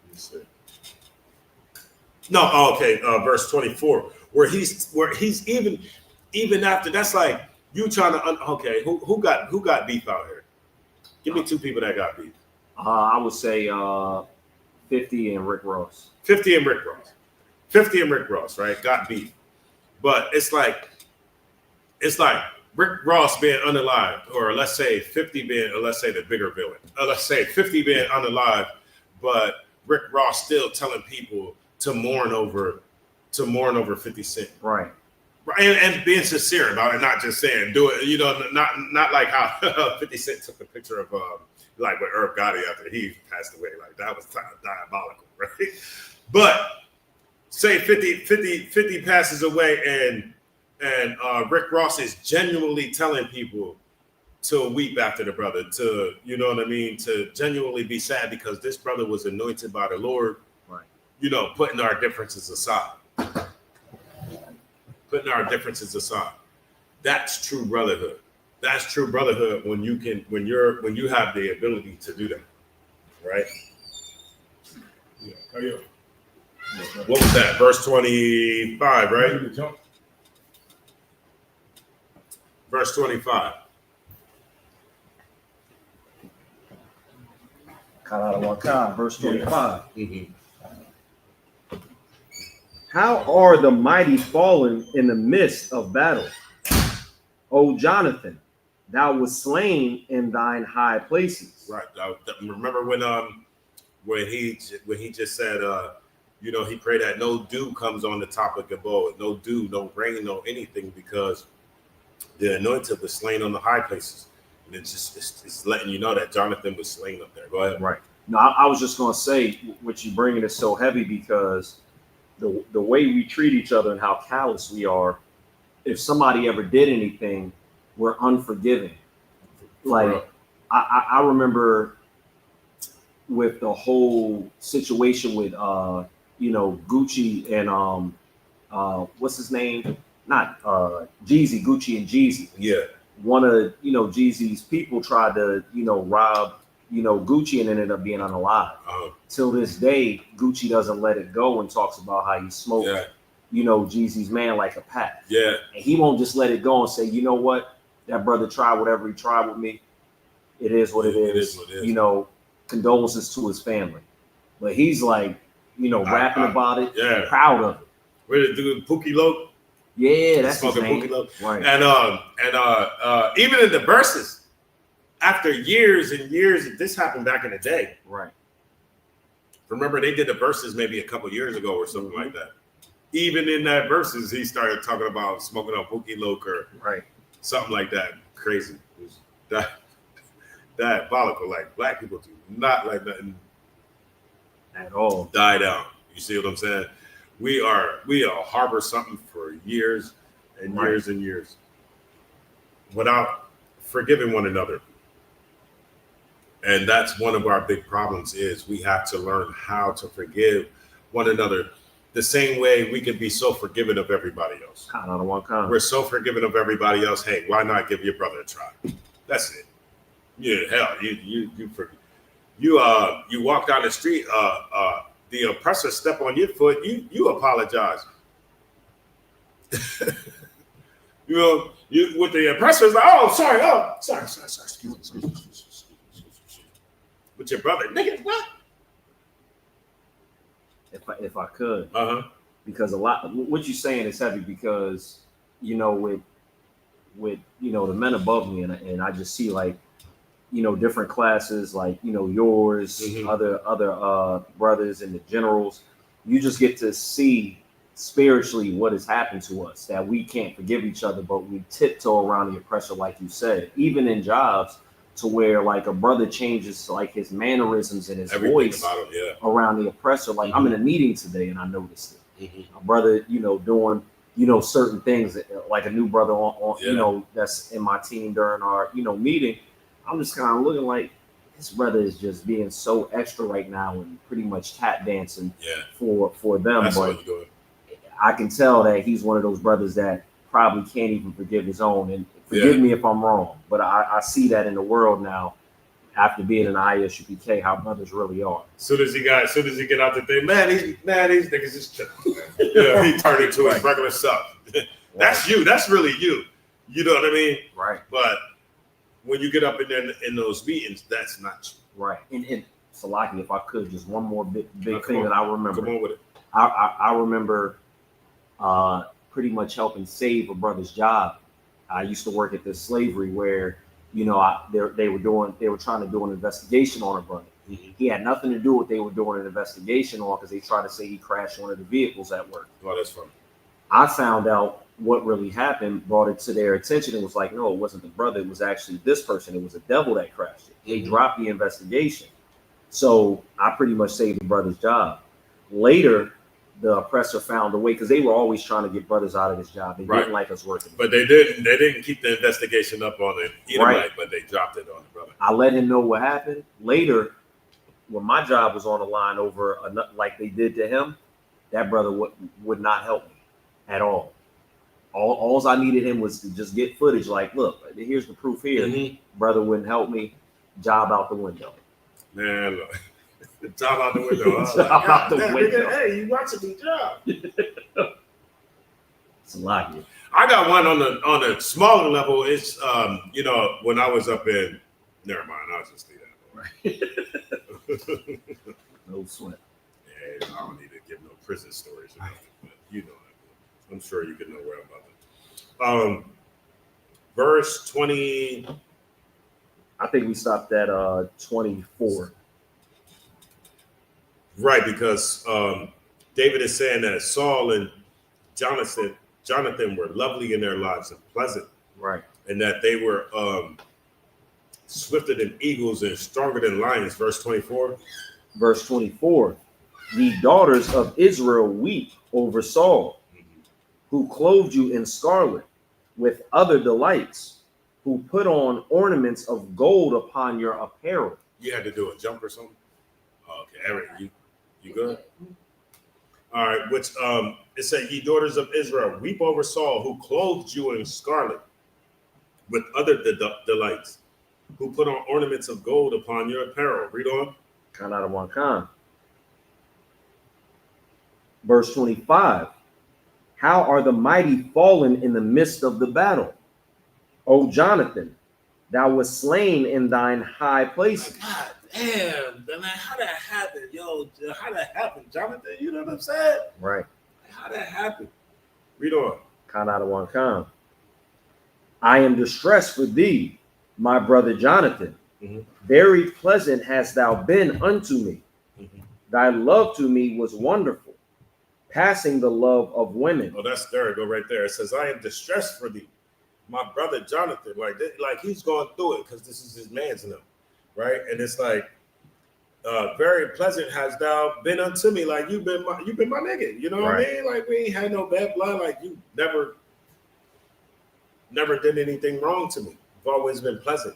Let me see. No, okay, verse 24, where he's even after that's like you trying to okay, who got beef out here? Give me 2 people that got beef. I would say 50 and Rick Ross. 50 and Rick Ross. 50 and Rick Ross, right? Got beef. But it's like Rick Ross being unalived, or let's say 50 being, or let's say the bigger villain. Let's say 50 being unalived, but Rick Ross still telling people to mourn over 50 Cent. Right. And being sincere about it, not just saying do it, you know, not like how 50 Cent took a picture of like with Irv Gotti after he passed away. Like that was diabolical, right? But say 50 passes away and Rick Ross is genuinely telling people to weep after the brother, to, you know what I mean, to genuinely be sad because this brother was anointed by the Lord. Right. You know, putting our differences aside. Putting our differences aside. That's true brotherhood. That's true brotherhood when you have the ability to do that. Right? Yeah. What was that? Verse 25, right? Verse 25. Verse 25. How are the mighty fallen in the midst of battle? O Jonathan, thou wast slain in thine high places. Right. Remember when when he just said, he prayed that no dew comes on the top of Gilboa, no dew, no rain, no anything, because the anointed was slain on the high places. And it's letting you know that Jonathan was slain up there. Go ahead. Right. No, I was just going to say, what you bringing is so heavy because the way we treat each other and how callous we are, if somebody ever did anything, we're unforgiving. Like, I remember with the whole situation with, Gucci and, what's his name? Not Jeezy, Gucci and Jeezy. Yeah. One of, Jeezy's people tried to, rob, Gucci and ended up being unalive. Till this day, Gucci doesn't let it go and talks about how he smoked, Jeezy's man like a pack. Yeah. And he won't just let it go and say, you know what? That brother tried whatever he tried with me. It is what it is. It is what it is. Condolences to his family. But he's like, rapping about it, proud of it. Where the dude Pookie Loc? Yeah, that's his name. Pookie Loc. Right. And even in the verses, after years and years, this happened back in the day. Right. Remember, they did the verses maybe a couple years ago or something like that. Even in that verses, he started talking about smoking on Pookie Loc or something like that. Crazy. It was diabolical. Like, black people do not like nothing at all die down. You see what I'm saying? We harbor something for years and years and years without forgiving one another. And that's one of our big problems is we have to learn how to forgive one another the same way we can be so forgiving of everybody else. We're so forgiving of everybody else. Hey, why not give your brother a try? That's it. Yeah, hell, you walk down the street, the oppressor step on your foot, you apologize. You with the oppressor's like, sorry, excuse me. With your brother, nigga, what? If I could, because a lot what you're saying is heavy because with the men above me and I just see like different classes like yours, other brothers and the generals, you just get to see spiritually what has happened to us that we can't forgive each other, but we tiptoe around the oppressor, like you said, even in jobs. To where like a brother changes like his mannerisms and his voice around the oppressor. Like I'm in a meeting today and I noticed it. A brother, doing, certain things like a new brother on that's in my team during our, meeting. I'm just kind of looking like this brother is just being so extra right now and pretty much tap dancing for them. That's but I can tell that he's one of those brothers that probably can't even forgive his own. And forgive me if I'm wrong, but I see that in the world now after being in ISUPK, how brothers really are. Soon as he get out the thing, man, these niggas is chill. He turned into his regular self. That's you. That's really you. You know what I mean? Right. But when you get up in those meetings, that's not you. Right. And Salaki, if I could, just one more big thing that I remember. Come on with it. I remember pretty much helping save a brother's job. I used to work at this slavery where, they were trying to do an investigation on a brother. He had nothing to do with what they were doing an investigation on because they tried to say he crashed one of the vehicles at work. Oh, that's funny. I found out what really happened, brought it to their attention, and was like, no, it wasn't the brother. It was actually this person. It was a devil that crashed it. They dropped the investigation. So I pretty much saved the brother's job. Later, the oppressor found a way because they were always trying to get brothers out of this job. They didn't like us working. But they didn't keep the investigation up on it either, but they dropped it on the brother. I let him know what happened. Later, when my job was on the line over like they did to him, that brother would not help me at all. All I needed him was to just get footage like, look, here's the proof here. Brother wouldn't help me. Job out the window. Man, look. Job out the window. Job out the window. Hey, you watching the job? It's a lot. I got one on a smaller level. It's when I was up in. Never mind. I'll just leave that. No sweat. Yeah, I don't need to give no prison stories. But you know that. I'm sure you can know where I'm about that. Verse 20. I think we stopped at 24. Right, because David is saying that Saul and Jonathan were lovely in their lives and pleasant, Right. and that they were swifter than eagles and stronger than lions. Verse 24. Verse 24. The daughters of Israel weep over Saul, who clothed you in scarlet with other delights, who put on ornaments of gold upon your apparel. You had to do a jump or something? Okay, Eric, you good? All right, which it said, ye daughters of Israel, weep over Saul, who clothed you in scarlet with other delights, who put on ornaments of gold upon your apparel. Read on. Khan out of one Khan. Verse 25. How are the mighty fallen in the midst of the battle? O Jonathan, thou wast slain in thine high places. God damn, man, how that happened, yo? How that happened, Jonathan? You know what I'm saying? Right. How that happened? Read on. Khan out of one Khan. I am distressed for thee, my brother Jonathan. Very pleasant hast thou been unto me. Thy love to me was wonderful, passing the love of women. Oh, that's there. Go right there. It says, I am distressed for thee, my brother Jonathan. Like he's going through it because this is his man's now, right? And it's like, very pleasant has thou been unto me. Like you've been my nigga. You know what I mean? Like we ain't had no bad blood. Like you never did anything wrong to me. You've always been pleasant,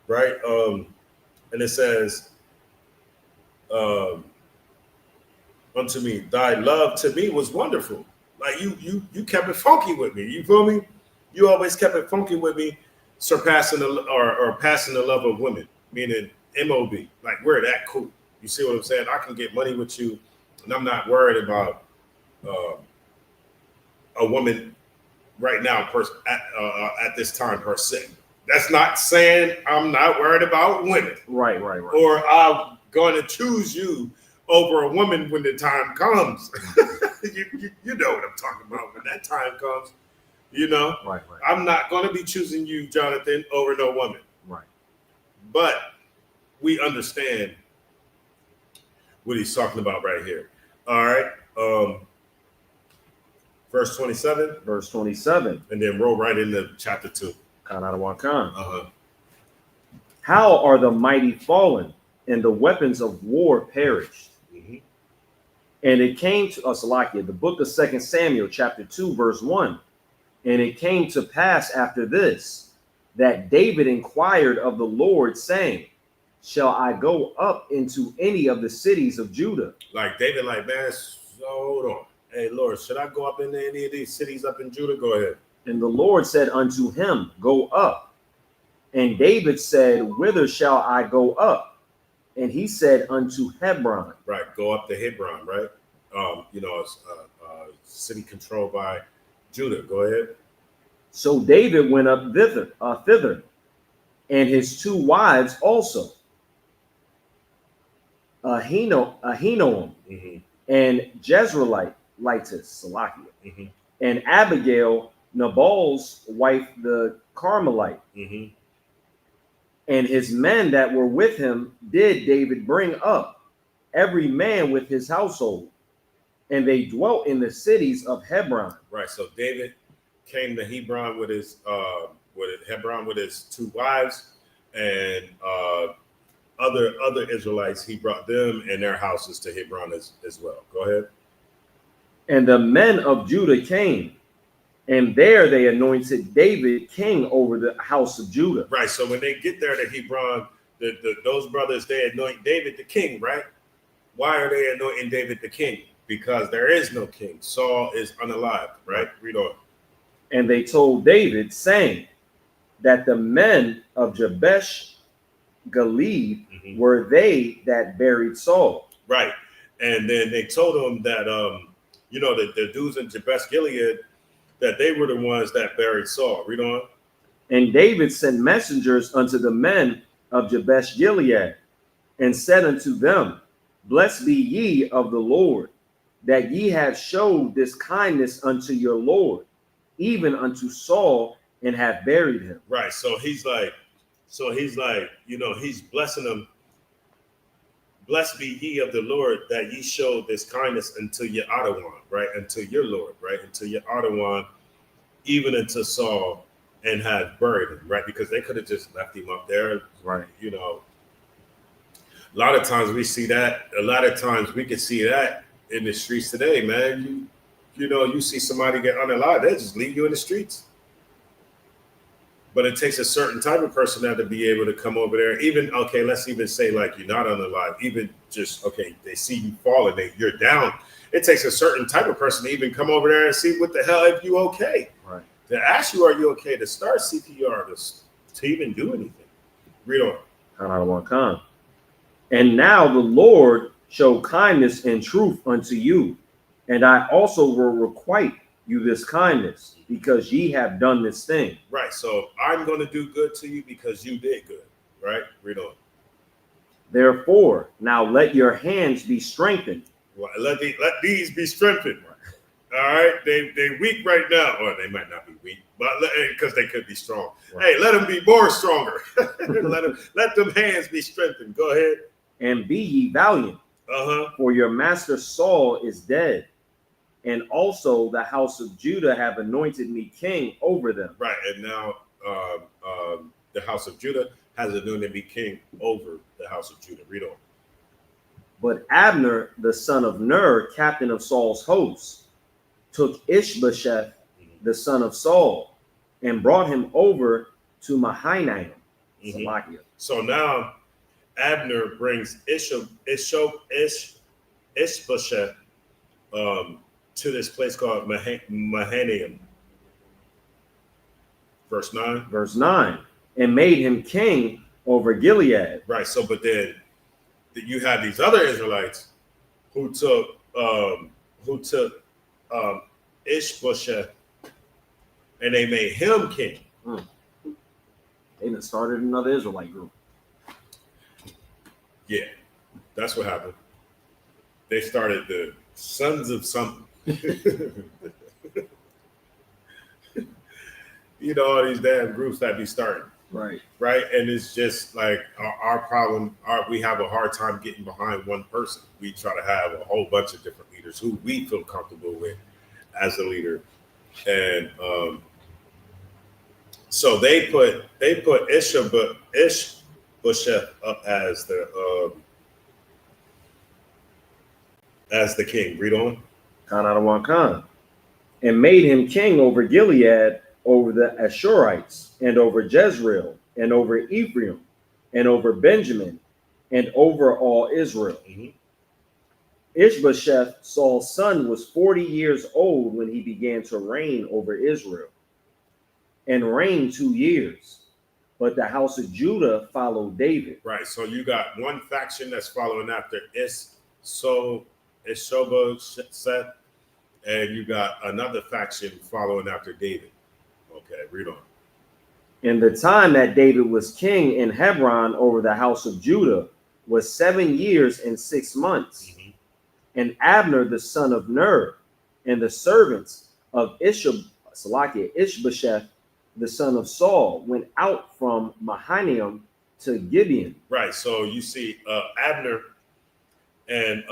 right? And it says, unto me, thy love to me was wonderful. Like you kept it funky with me. You feel me? You always kept it funky with me, surpassing or passing the love of women, meaning MOB. Like we're that cool. You see what I'm saying? I can get money with you, and I'm not worried about a woman right now at this time per se. That's not saying I'm not worried about women. Right. Or I'm going to choose you over a woman when the time comes. you know what I'm talking about when that time comes. You know, right. I'm not going to be choosing you, Jonathan, over no woman. Right. But we understand what he's talking about right here. All right. Verse 27. Verse 27. And then roll right into chapter 2. Khan out of one Khan. Uh-huh. How are the mighty fallen, and the weapons of war perished? And it came to Salakia, the book of 2 Samuel, chapter 2, verse 1. And it came to pass after this, that David inquired of the Lord, saying, shall I go up into any of the cities of Judah? Like David, like, man, hold on. Hey, Lord, should I go up into any of these cities up in Judah? Go ahead. And the Lord said unto him, go up. And David said, whither shall I go up? And he said, unto Hebron. Right, go up to Hebron, right? It's a city controlled by Judah. Go ahead. So David went up thither, and his two wives also, Ahinoam and Jezreelitess, Salakia, and Abigail, Nabal's wife, the Carmelite. And his men that were with him did David bring up, every man with his household, and they dwelt in the cities of Hebron. Right. So David came to Hebron with his two wives, and other Israelites. He brought them and their houses to Hebron as well. Go ahead. And the men of Judah came, and there they anointed David king over the house of Judah. Right. So when they get there to Hebron, those brothers, they anoint David the king, right? Why are they anointing David the king? Because there is no king. Saul is unalived, right? Read on. And they told David, saying that the men of Jabesh Gilead were they that buried Saul. Right. And then they told him that, the dudes in Jabesh Gilead, that they were the ones that buried Saul. Read on. And David sent messengers unto the men of Jabesh Gilead, and said unto them, blessed be ye of the Lord, that ye have showed this kindness unto your Lord, even unto Saul, and have buried him. Right. So he's like, he's blessing them Blessed be ye of the Lord that ye showed this kindness unto your Adawan, right? Unto your Lord, right? Unto your Adawan, even unto Saul, and had buried him, right? Because they could have just left him up there, Right. you know. A lot of times we see that. A lot of times we can see that in the streets today, man. You know, you see somebody get unalive, they just leave you in the streets. But it takes a certain type of person now to be able to come over there. Even, okay, let's even say like you're not unalive. Even just, okay, they see you falling, you're down. It takes a certain type of person to even come over there and see what the hell if you okay. Right. To ask you, are you okay? To start CPR, to even do anything. Read on. Khan Adawan Khan. And now the Lord show kindness and truth unto you, and I also will requite you this kindness, because ye have done this thing. Right. So I'm going to do good to you because you did good. Right. Read on. Therefore, now let your hands be strengthened. Well, let these be strengthened. All right. They weak right now, or they might not be weak, but because they could be strong. Right. Hey, let them be more stronger. let them hands be strengthened. Go ahead. And be ye valiant. For your master Saul is dead, and also the house of Judah have anointed me king over them. Right. And now the house of Judah has anointed me king over the house of Judah. Read on. But Abner, the son of Ner, captain of Saul's hosts, took Ishbosheth, the son of Saul, and brought him over to Mahanaim. So now Abner brings Ishbosheth to this place called Mahanaim. Verse 9. Verse 9. And made him king over Gilead. Right. So, but then you have these other Israelites who took Ishbosheth and they made him king. They done started another Israelite group. Yeah, that's what happened. They started the sons of something. You know, all these damn groups that be starting. Right. Right. And it's just like our problem. We have a hard time getting behind one person. We try to have a whole bunch of different leaders who we feel comfortable with as a leader. And so they put Ishbosheth up as the king. Read on. Khan Adawan Khan. And made him king over Gilead, over the Ashurites, and over Jezreel, and over Ephraim, and over Benjamin, and over all Israel. Ishbosheth, Saul's son, was 40 years old when he began to reign over Israel, and reigned 2 years. But the house of Judah followed David. Right. So you got one faction that's following after Ishbosheth, and you got another faction following after David. Okay, read on. In the time that David was king in Hebron over the house of Judah was 7 years and 6 months. And Abner, the son of Ner, and the servants of Ishbosheth, the son of Saul, went out from Mahanaim to Gibeon. Right. So you see Abner and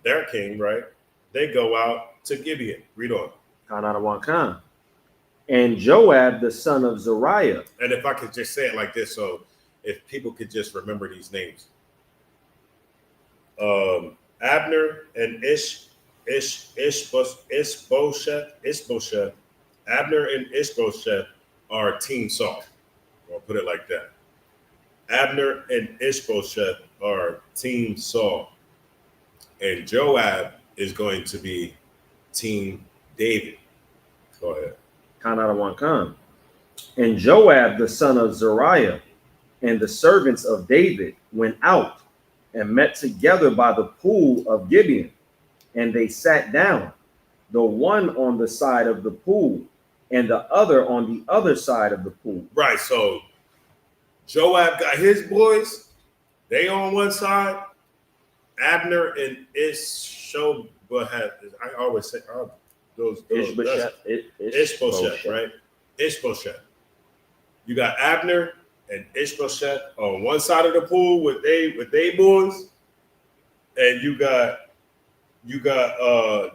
their king, right? They go out to Gibeon. Read on. Khan Adawan Khan. And Joab, the son of Zeruiah. And if I could just say it like this, so if people could just remember these names. Abner and Ishbosheth. Abner and Ishbosheth are Team Saul. I'll put it like that. Abner and Ishbosheth are Team Saul. And Joab is going to be Team David. Go ahead. Khan Adawan Khan. And Joab, the son of Zeruiah, and the servants of David went out and met together by the pool of Gibeon. And they sat down, the one on the side of the pool, and the other on the other side of the pool. Right. So Joab got his boys. They on one side. Abner and Ishbosheth. I always say those Ishbosheth, right? Ishbosheth. You got Abner and Ishbosheth on one side of the pool with they boys, and you got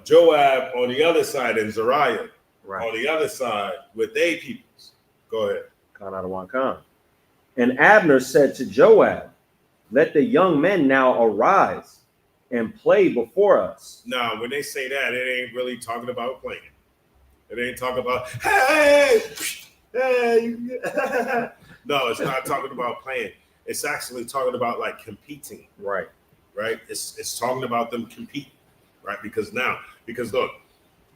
Joab on the other side and Zariah on the other side with their peoples. Go ahead. And Abner said to Joab, let the young men now arise and play before us. Now, when they say that, it ain't really talking about playing. It ain't talking about, hey. No, it's not talking about playing. It's actually talking about like competing. Right. It's talking about them competing, right? Because look,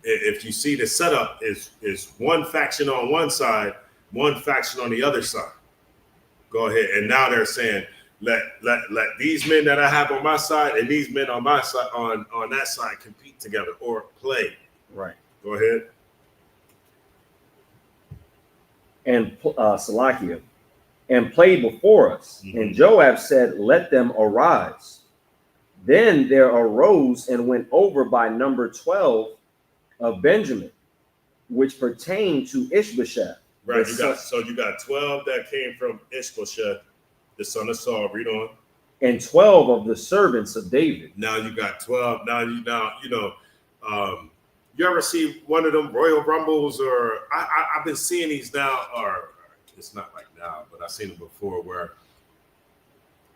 if you see the setup is one faction on one side, one faction on the other side. Go ahead. And now they're saying, let these men that I have on my side and these men on my side on that side compete together or play. Right. Go ahead. And Salakia, and played before us. Mm-hmm. And Joab said, let them arise. Then there arose and went over by number 12 of Benjamin, which pertained to Ishbosheth. Right. You got 12 that came from Ishbosheth, the son of Saul. Read on. And 12 of the servants of David. Now you got 12. You ever see one of them Royal Rumbles, or I've been seeing these now, or it's not like now, but I've seen them before, where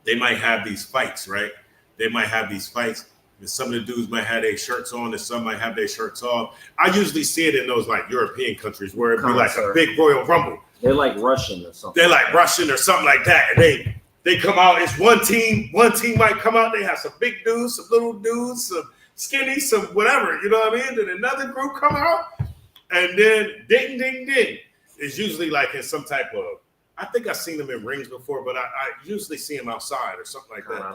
they might have these fights, right? They might have these fights, and some of the dudes might have their shirts on, and some might have their shirts off. I usually see it in those like European countries where it'd be like a big Royal Rumble. They're like Russian or something. They're like Russian or something like that, and they come out. It's one team. One team might come out. They have some big dudes, some little dudes, some skinny, some whatever, you know what I mean? Then another group come out, and then ding, ding, ding. It's usually like in some type of, I think I've seen them in rings before, but I usually see them outside or something like that.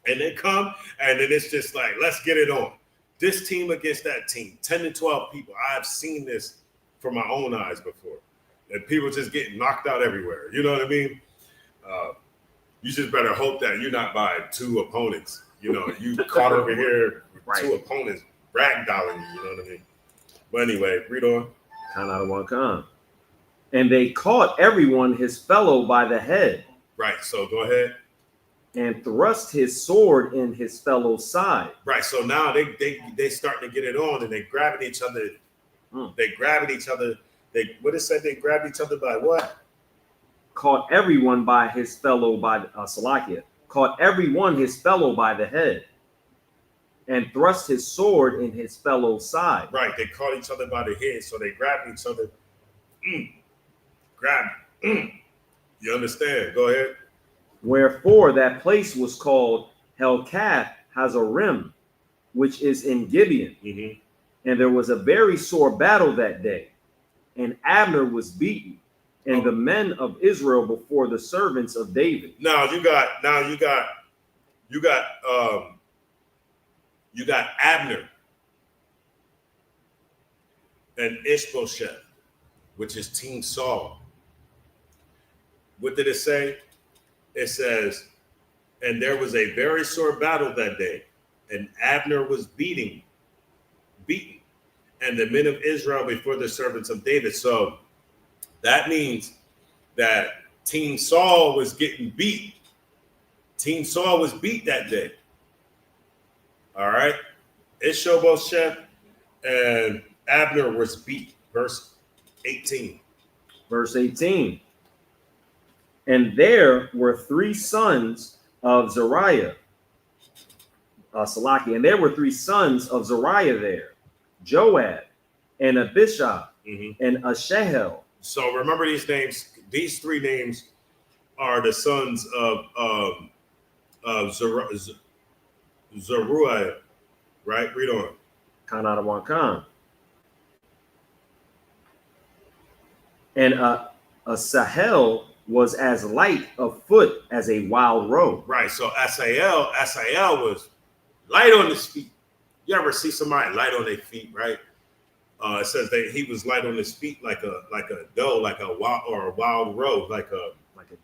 And they come, and then it's just like, let's get it on. This team against that team, 10 to 12 people. I've seen this from my own eyes before. And people just getting knocked out everywhere. You know what I mean? You just better hope that you're not by two opponents. You know, you caught over here with two opponents ragdolling you, you know what I mean? But anyway, read on. And they caught everyone his fellow by the head. Right, so go ahead. And thrust his sword in his fellow's side. Right, so now they starting to get it on, and they grabbing each other. They grabbing each other. What it said, they grabbed each other by what? Caught everyone by his fellow by Salakia. Caught everyone his fellow by the head, and thrust his sword in his fellow's side. Right, they caught each other by the head, so they grabbed each other. You understand? Go ahead. Wherefore that place was called Helkath Hazarim, which is in Gibeon. Mm-hmm. And there was a very sore battle that day, and Abner was beaten, and the men of Israel before the servants of David. Now you got Abner and Ishbosheth, which is Team Saul. What did it say? It says, and there was a very sore battle that day, and Abner was beaten, and the men of Israel before the servants of David. So that means that Team Saul was getting beat. Team Saul was beat that day. All right. Ishbosheth and Abner was beat. Verse 18. And there were three sons of Zariah. Salaki. And there were three sons of Zariah there. Joab and Abishai and Ashahel. So remember these names. These three names are the sons of Zeruiah, right? Read on. Kanadawankan. And Asahel was as light of foot as a wild roe. Right. So Asael was light on his feet. You ever see somebody light on their feet, right? It says that he was light on his feet like a doe, like a wild roe, like a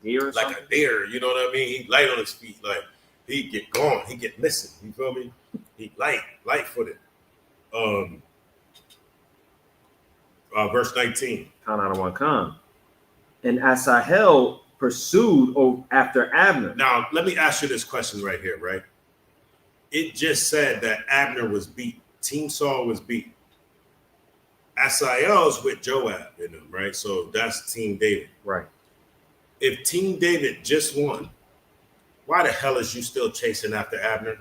deer, like a deer. You know what I mean? He light on his feet, like he get gone, he get missing. You feel me? He light footed. Verse 19. And Asahel pursued after Abner. Now let me ask you this question right here, right? it just said that Abner was beat. Team Saul was beat. Asael's with Joab in them, right? So that's Team David. Right. If Team David just won, why the hell is you still chasing after Abner?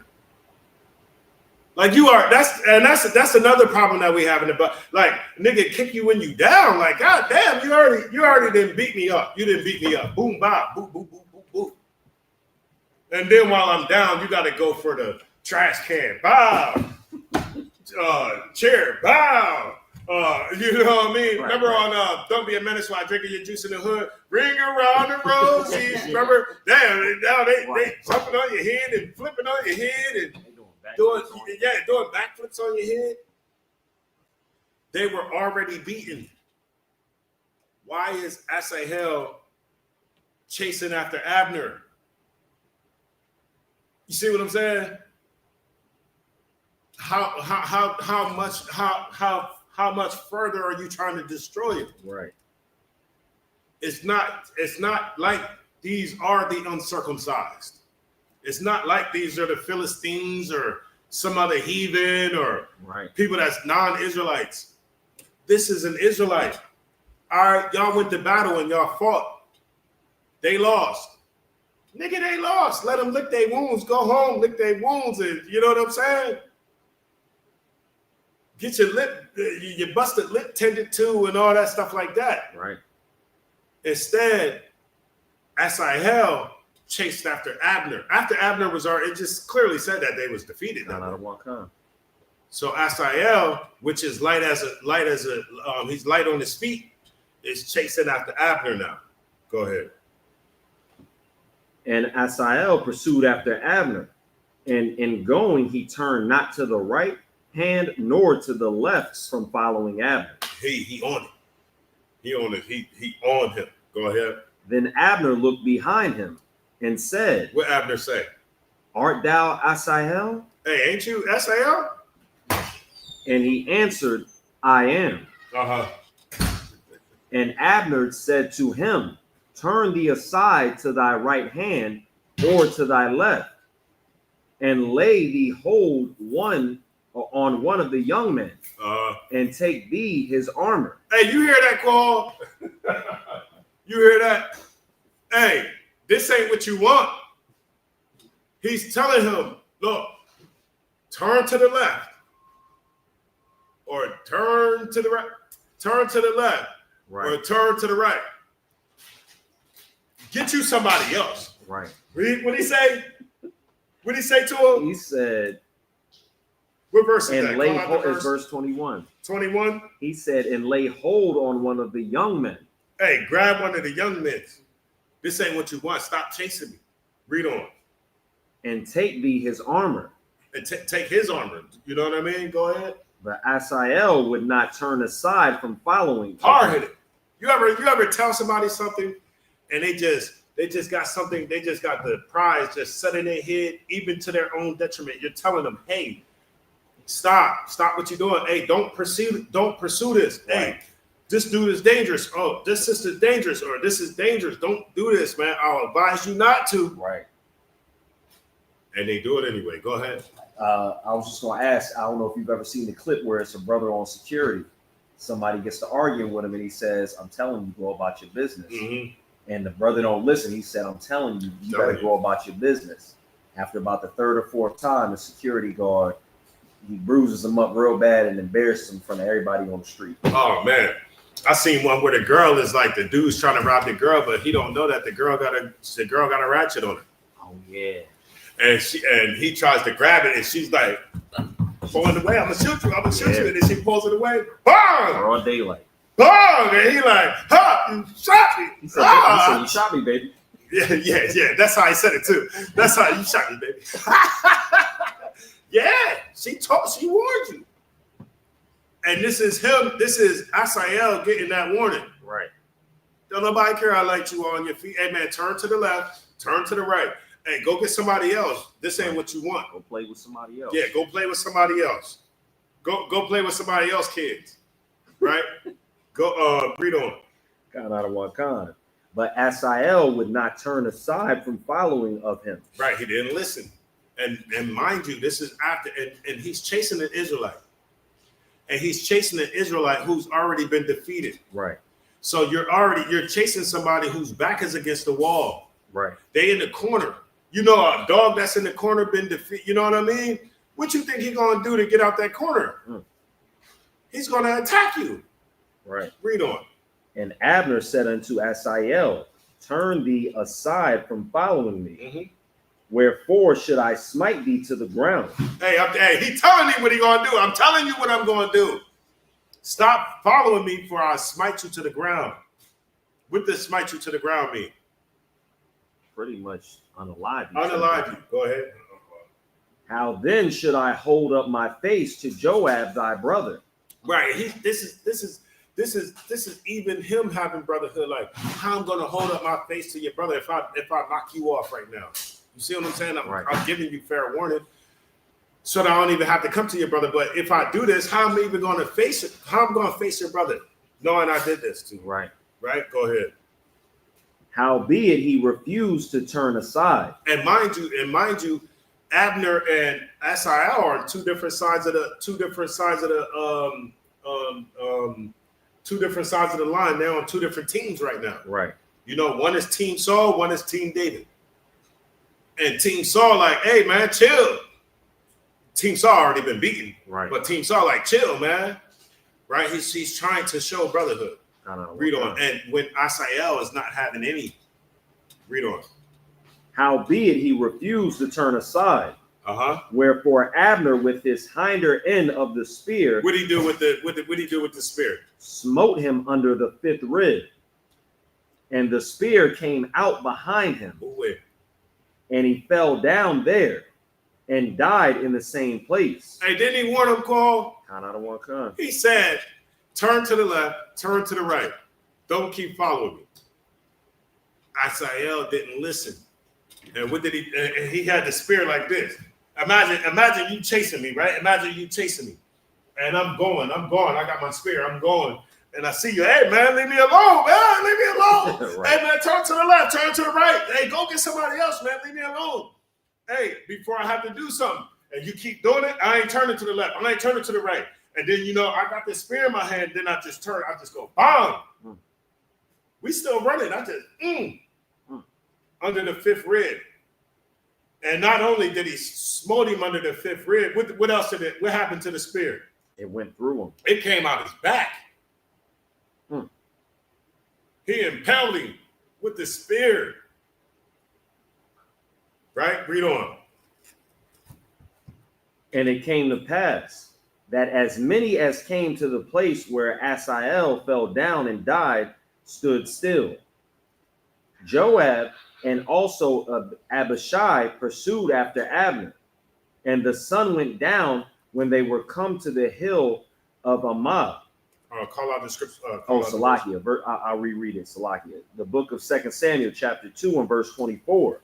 Like you are, that's another problem that we have in the butt. Like nigga kick you when you down. Like god damn, you already didn't beat me up. You didn't beat me up. Boom bop, boom boom boom boom boom. And then while I'm down, you got to go for the trash can. Bow. Chair. Bow. You know what I mean? Right, remember on Don't Be a Menace While Drinking Your Juice in the Hood? Ring around the rosies. Remember? Damn, now they jumping on your head and flipping on your head and doing backflips on your head. They were already beaten. Why is Asahel chasing after Abner? You see what I'm saying? How much further are you trying to destroy it? Right. It's not like these are the uncircumcised. It's not like these are the Philistines or some other heathen or people that's non-Israelites. This is an Israelite. All right, y'all went to battle and y'all fought. They lost. Nigga, they lost. Let them lick their wounds. Go home, lick their wounds. And you know what I'm saying? Get your busted lip tended to and all that stuff like that. Right. Instead, Asahel chased after Abner. After Abner was already, it just clearly said that they was defeated. Not out of walk on. So Asahel, which is he's light on his feet, is chasing after Abner now. Go ahead. And Asahel pursued after Abner, and in going he turned not to the right hand nor to the left from following Abner. He on it. He on it. He on him. Go ahead. Then Abner looked behind him and said, what Abner say? Art thou Asahel? Hey, ain't you Asahel? And he answered, I am. And Abner said to him, Turn thee aside to thy right hand or to thy left, and lay thee hold on one of the young men, and take thee his armor. Hey, you hear that, call? You hear that? Hey, this ain't what you want. He's telling him, look, turn to the left, or turn to the right, turn to the left, or turn to the right. Get you somebody else. Right. Read what he say? What did he say to him? He said, what verse is and that? lay hold, is verse 21. 21? He said, and lay hold on one of the young men. Hey, grab one of the young men. This ain't what you want. Stop chasing me. Read on. And take thee his armor. And take his armor. You know what I mean? Go ahead. But Asahel would not turn aside from following. Hard-headed. You ever tell somebody something and they just got something, they just got the prize just set in their head, even to their own detriment. You're telling them, hey, stop what you're doing. Hey, don't pursue this. Right. Hey, this dude is dangerous. Oh, this sister's dangerous, or this is dangerous. Don't do this, man. I'll advise you not to. Right. And they do it anyway. Go ahead. I was just going to ask, I don't know if you've ever seen the clip where it's a brother on security. Somebody gets to arguing with him and he says, I'm telling you, go about your business. Mm-hmm. And the brother don't listen. He said, I'm telling you, you better go about your business. After about the third or fourth time, the security guard, he bruises him up real bad and embarrasses him in front of everybody on the street. Oh, man. I seen one where the girl is like, the dude's trying to rob the girl, but he don't know that the girl got a ratchet on her. Oh, yeah. And he tries to grab it, and she's like, pulling away. I'm gonna shoot you. And then she pulls it away. Bang! Broad daylight. Bang! And he like, ha! You shot me. He said, you shot me, baby. Yeah. That's how he said it too. That's how you shot me, baby. Yeah, she warned you. And this is him. This is Asahel getting that warning. Right. Don't nobody care how light you are on your feet. Hey man, turn to the left, turn to the right. Hey, go get somebody else. This ain't what you want. Go play with somebody else. Yeah, go play with somebody else. Go play with somebody else, kids. Right? Go read on. God out of what kind. But Asahel would not turn aside from following of him. Right, he didn't listen. And mind you, this is after, and he's chasing an Israelite. And he's chasing an Israelite who's already been defeated. Right. So you're chasing somebody whose back is against the wall. Right. They in the corner. You know, a dog that's in the corner been defeated. You know what I mean? What you think he's gonna do to get out that corner? He's gonna attack you. Right. Read on. And Abner said unto Asael, turn thee aside from following me. Wherefore should I smite thee to the ground? Hey, he telling me what he gonna do. I'm telling you what I'm gonna do. Stop following me, for I smite you to the ground. What does smite you to the ground mean? Pretty much unalive you. Unalive you. Go ahead. How then should I hold up my face to Joab thy brother? Right. This is even him having brotherhood. Like, how I'm gonna hold up my face to your brother if I knock you off right now. You see what I'm saying? I'm giving you fair warning, so that I don't even have to come to your brother. But if I do this, how am I even gonna face it? How am I gonna face your brother, knowing I did this to you? Right. Right. Go ahead. Howbeit he refused to turn aside. And mind you, Abner and Asael are on two different sides of the line. They're on two different teams right now. Right. You know, one is Team Saul, one is Team David. And Team Saul, like, hey man, chill. Team Saul already been beaten. Right. But Team Saul, like, chill, man. Right? He's trying to show brotherhood. Read on. And when Asael is not having any, read on. Howbeit he refused to turn aside. Wherefore Abner with his hinder end of the spear. What did he do with the spear? Smote him under the fifth rib. And the spear came out behind him. And he fell down there and died in the same place. Hey, didn't he warn him, Cole? He said, turn to the left, turn to the right. Don't keep following me. Asael didn't listen. And what did he? And he had the spear like this. Imagine you chasing me, right? Imagine you chasing me. And I'm going. I got my spear. I'm going. And I see you. Hey, man, leave me alone, man. Leave me alone. Right. Hey, man, turn to the left, turn to the right. Hey, go get somebody else, man. Leave me alone. Hey, before I have to do something. And you keep doing it, I ain't turning to the left. I ain't turning to the right. And then, you know, I got this spear in my hand. Then I just turn. I just go, bang. We still running. I just, under the fifth rib. And not only did he smote him under the fifth rib, what else did it? What happened to the spear? It went through him. It came out his back. He impaled him with the spear. Right? Read on. And it came to pass that as many as came to the place where Asael fell down and died stood still. Joab and also Abishai pursued after Abner. And the sun went down when they were come to the hill of Ammah. Call out the scripture. Salakia. I'll reread it. Salakia. The book of 2 Samuel, chapter 2, and verse 24.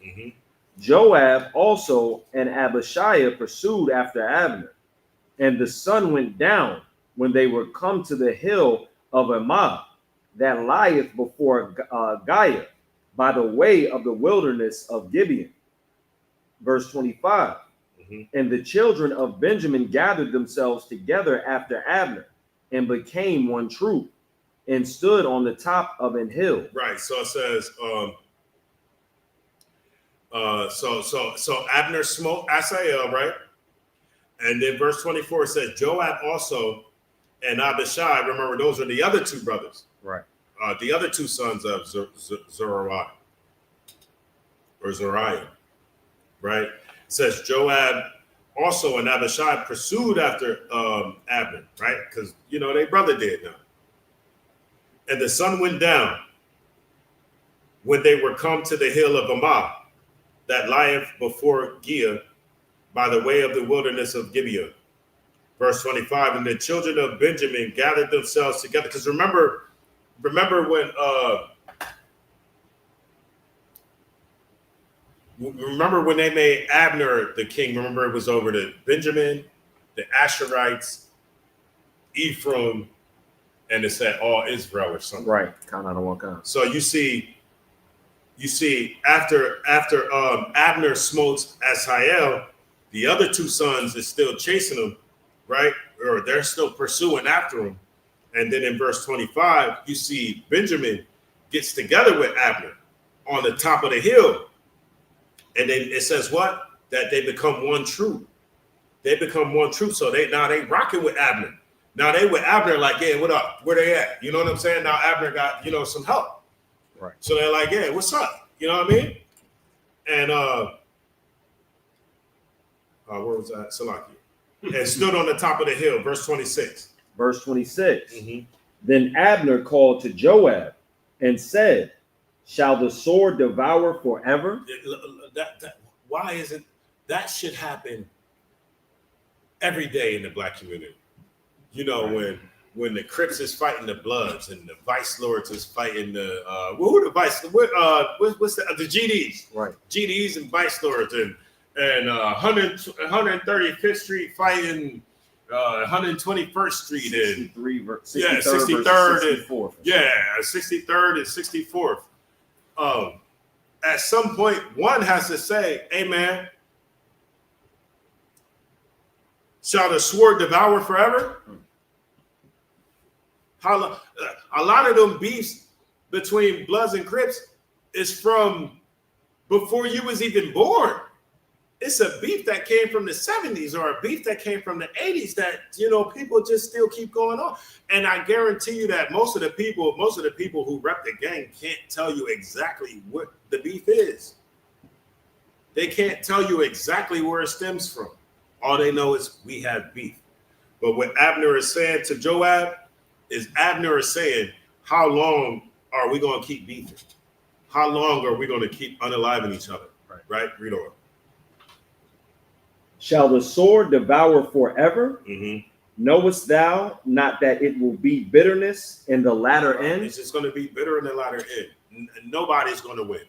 Joab also and Abishai pursued after Abner. And the sun went down when they were come to the hill of Ammah, that lieth before Giah, by the way of the wilderness of Gibeon. Verse 25. And the children of Benjamin gathered themselves together after Abner, and became one troop, and stood on the top of an hill. Right. So it says, so Abner smote Asael, right? And then verse 24 says, Joab also and Abishai. Remember, those are the other two brothers, right? The other two sons of Zariah, right? It says Joab also and Abishai pursued after Abner, right? Because, you know, their brother did now. And the sun went down when they were come to the hill of Ammah, that lieth before Giah, by the way of the wilderness of Gibeon. Verse 25, and the children of Benjamin gathered themselves together. Because remember when they made Abner the king. Remember, it was over to Benjamin, the Asherites, Ephraim, and it said all Israel or something. Right. Kind of one kind. So you see after Abner smotes Asael, The other two sons is still chasing him, right? Or they're still pursuing after him. And then in verse 25, you see Benjamin gets together with Abner on the top of the hill. And then it says what? That they become one troop. They become one troop. So they rocking with Abner. Now they with Abner like, yeah, what up? Where they at? You know what I'm saying? Now Abner got, some help. Right. So they're like, yeah, what's up? You know what I mean? And where was that? Salaki. And stood on the top of the hill, verse 26. Verse 26. Then Abner called to Joab and said, shall the sword devour forever? Why isn't that should happen every day in the black community? When the Crips is fighting the Bloods and the Vice Lords is fighting the who the Vice what's the GDs, right? GDs and Vice Lords and 135th Street fighting 121st Street and 63rd and 64th. Yeah, 63rd and 64th. At some point, one has to say, "Hey, man, shall the sword devour forever?" How a lot of them beefs between Bloods and Crips is from before you was even born. It's a beef that came from the 70s or a beef that came from the 80s that, people just still keep going on. And I guarantee you that most of the people who rep the gang can't tell you exactly what the beef is. They can't tell you exactly where it stems from. All they know is we have beef. But what Abner is saying to Joab is Abner is saying, how long are we going to keep beefing? How long are we going to keep unaliving each other? Right? Read on. Shall the sword devour forever? Knowest thou not that it will be bitterness in the latter end? It's just going to be bitter in the latter end. Nobody's going to win,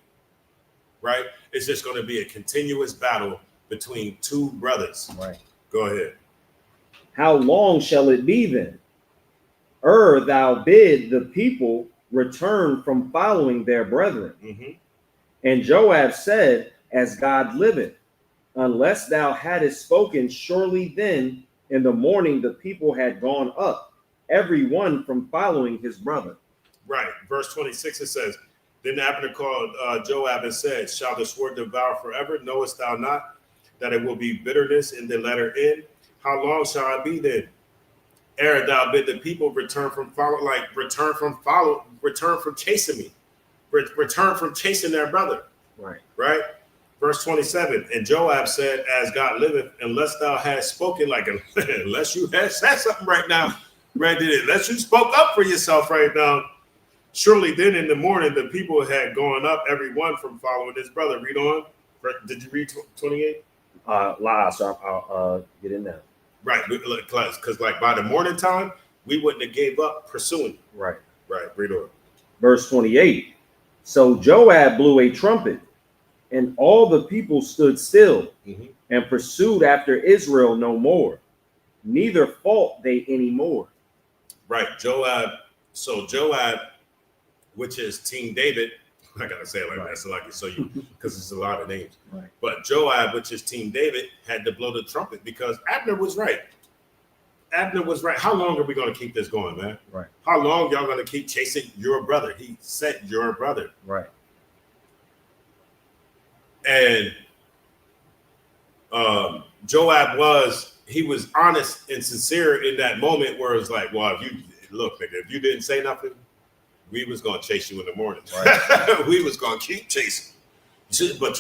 right? It's just going to be a continuous battle between two brothers. Right. Go ahead. How long shall it be then? Thou bid the people return from following their brethren. And Joab said, as God liveth, unless thou hadst spoken, surely then in the morning the people had gone up, every one from following his brother. Right. Verse 26, it says, then Abner called Joab and said, shall the sword devour forever? Knowest thou not that it will be bitterness in the latter end? How long shall it be then? Ere thou bid the people return from chasing me, return from chasing their brother. Right. Verse 27, and Joab said, as God liveth, unless thou hast spoken, unless you had said something right now, right? Unless you spoke up for yourself right now, surely then in the morning the people had gone up, every one from following his brother. Read on. Did you read 28? So I'll get in there. Right, because by the morning time, we wouldn't have gave up pursuing. Right. Read on. Verse 28. So Joab blew a trumpet, and all the people stood still and pursued after Israel no more. Neither fought they any more. Right, Joab. So Joab, which is Team David, I gotta say it like that, so because it's a lot of names. Right. But Joab, which is Team David, had to blow the trumpet because Abner was right. Abner was right. How long are we going to keep this going, man? Right. How long y'all going to keep chasing your brother? He said your brother. Right. And Joab was honest and sincere in that moment where it's like, well, if you didn't say nothing, we was gonna chase you in the morning. Right. We was gonna keep chasing. But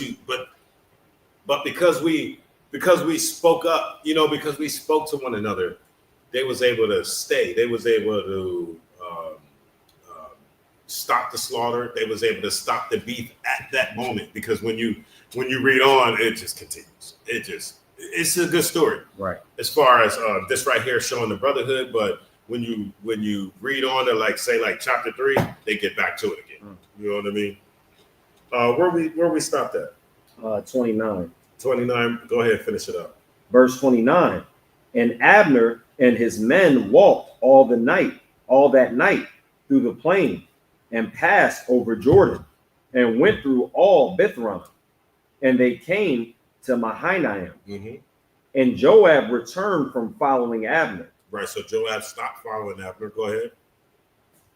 because we spoke up, because we spoke to one another, they was able to stay. They was able to stop the slaughter. They was able to stop the beef at that moment. Because when you read on, it just continues. It's a good story. Right. As far as this right here showing the brotherhood, but when you read on to say chapter 3, they get back to it again. You know what I mean? Where we stopped at? 29. 29. Go ahead, finish it up. Verse 29. And Abner and his men walked all that night through the plain and passed over Jordan and went through all Bithron, and they came to Mahanaim. And Joab returned from following Abner. Right. So Joab stopped following Abner. Go ahead.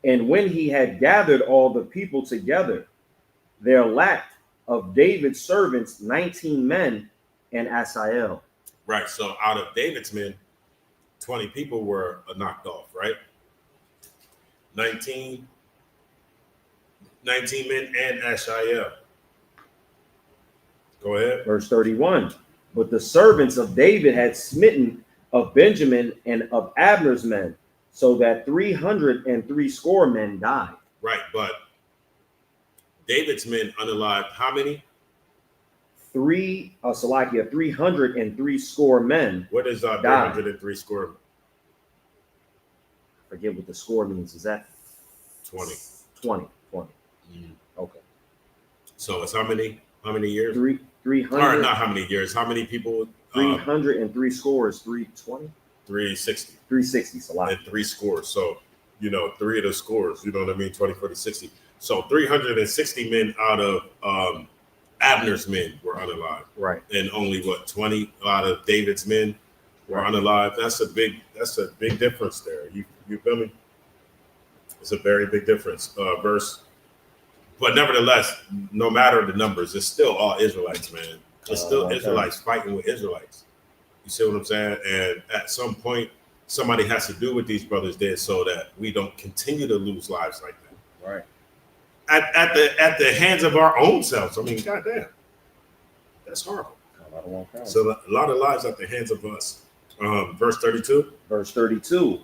And when he had gathered all the people together, there lacked of David's servants 19 men and Asael. Right. So out of David's men, 20 people were knocked off, right? 19 men and Ashael. Go ahead. Verse 31. But the servants of David had smitten of Benjamin and of Abner's men, so that 303 score men died. Right. But David's men unalived, how many? 303 score men. What is 303 score? I forget what the score means. Is that 20? 20. Okay. So it's how many years? 300. Or not how many years? How many people? 303 scores. 320. 360. 360. It's a lot. And 3 scores. So, three of the scores, you know what I mean? 20, 40, 60. So 360 men out of Abner's men were unalived. Right. And only 20 out of David's men were unalived. That's a big difference there. You feel me? It's a very big difference. But nevertheless, no matter the numbers, it's still all Israelites, man. It's still Israelites fighting with Israelites. You see what I'm saying? And at some point, somebody has to do what these brothers did so that we don't continue to lose lives like that. Right. At the hands of our own selves. I mean, goddamn, that's horrible. So a lot of lives at the hands of us. Verse 32. Verse 32.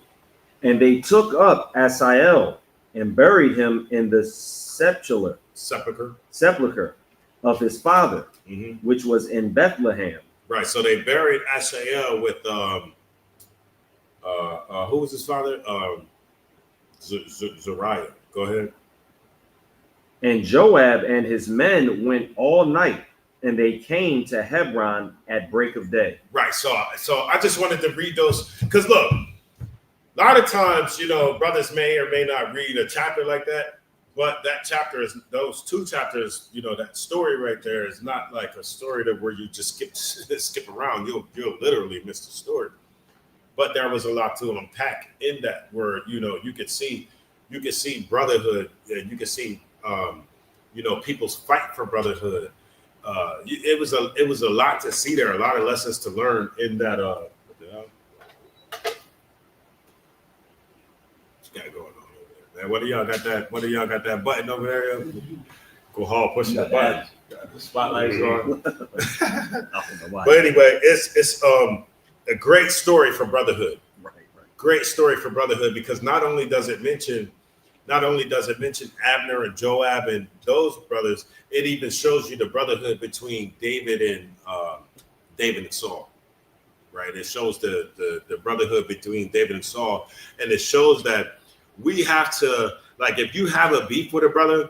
And they took up Asael and buried him in the sepulcher of his father, which was in Bethlehem. Right. So they buried Ashael with who was his father? Zariah. Go ahead. And Joab and his men went all night, and they came to Hebron at break of day. Right. So I just wanted to read those because look, a lot of times, brothers may or may not read a chapter like that, but that chapter is those 2 chapters. That story right there is not like a story that where you just skip around. You'll literally miss the story. But there was a lot to unpack in that where you could see brotherhood, and you could see people's fight for brotherhood. It was a lot to see there, a lot of lessons to learn in that. What you got going on over there, man? What do y'all got that button over there? Go hard pushing the button. The spotlight's on. But anyway, it's a great story for brotherhood. Right. Great story for brotherhood because not only does it mention Abner and Joab and those brothers, it even shows you the brotherhood between David and Saul. Right? It shows the brotherhood between David and Saul, and it shows that we have to, like, if you have a beef with a brother,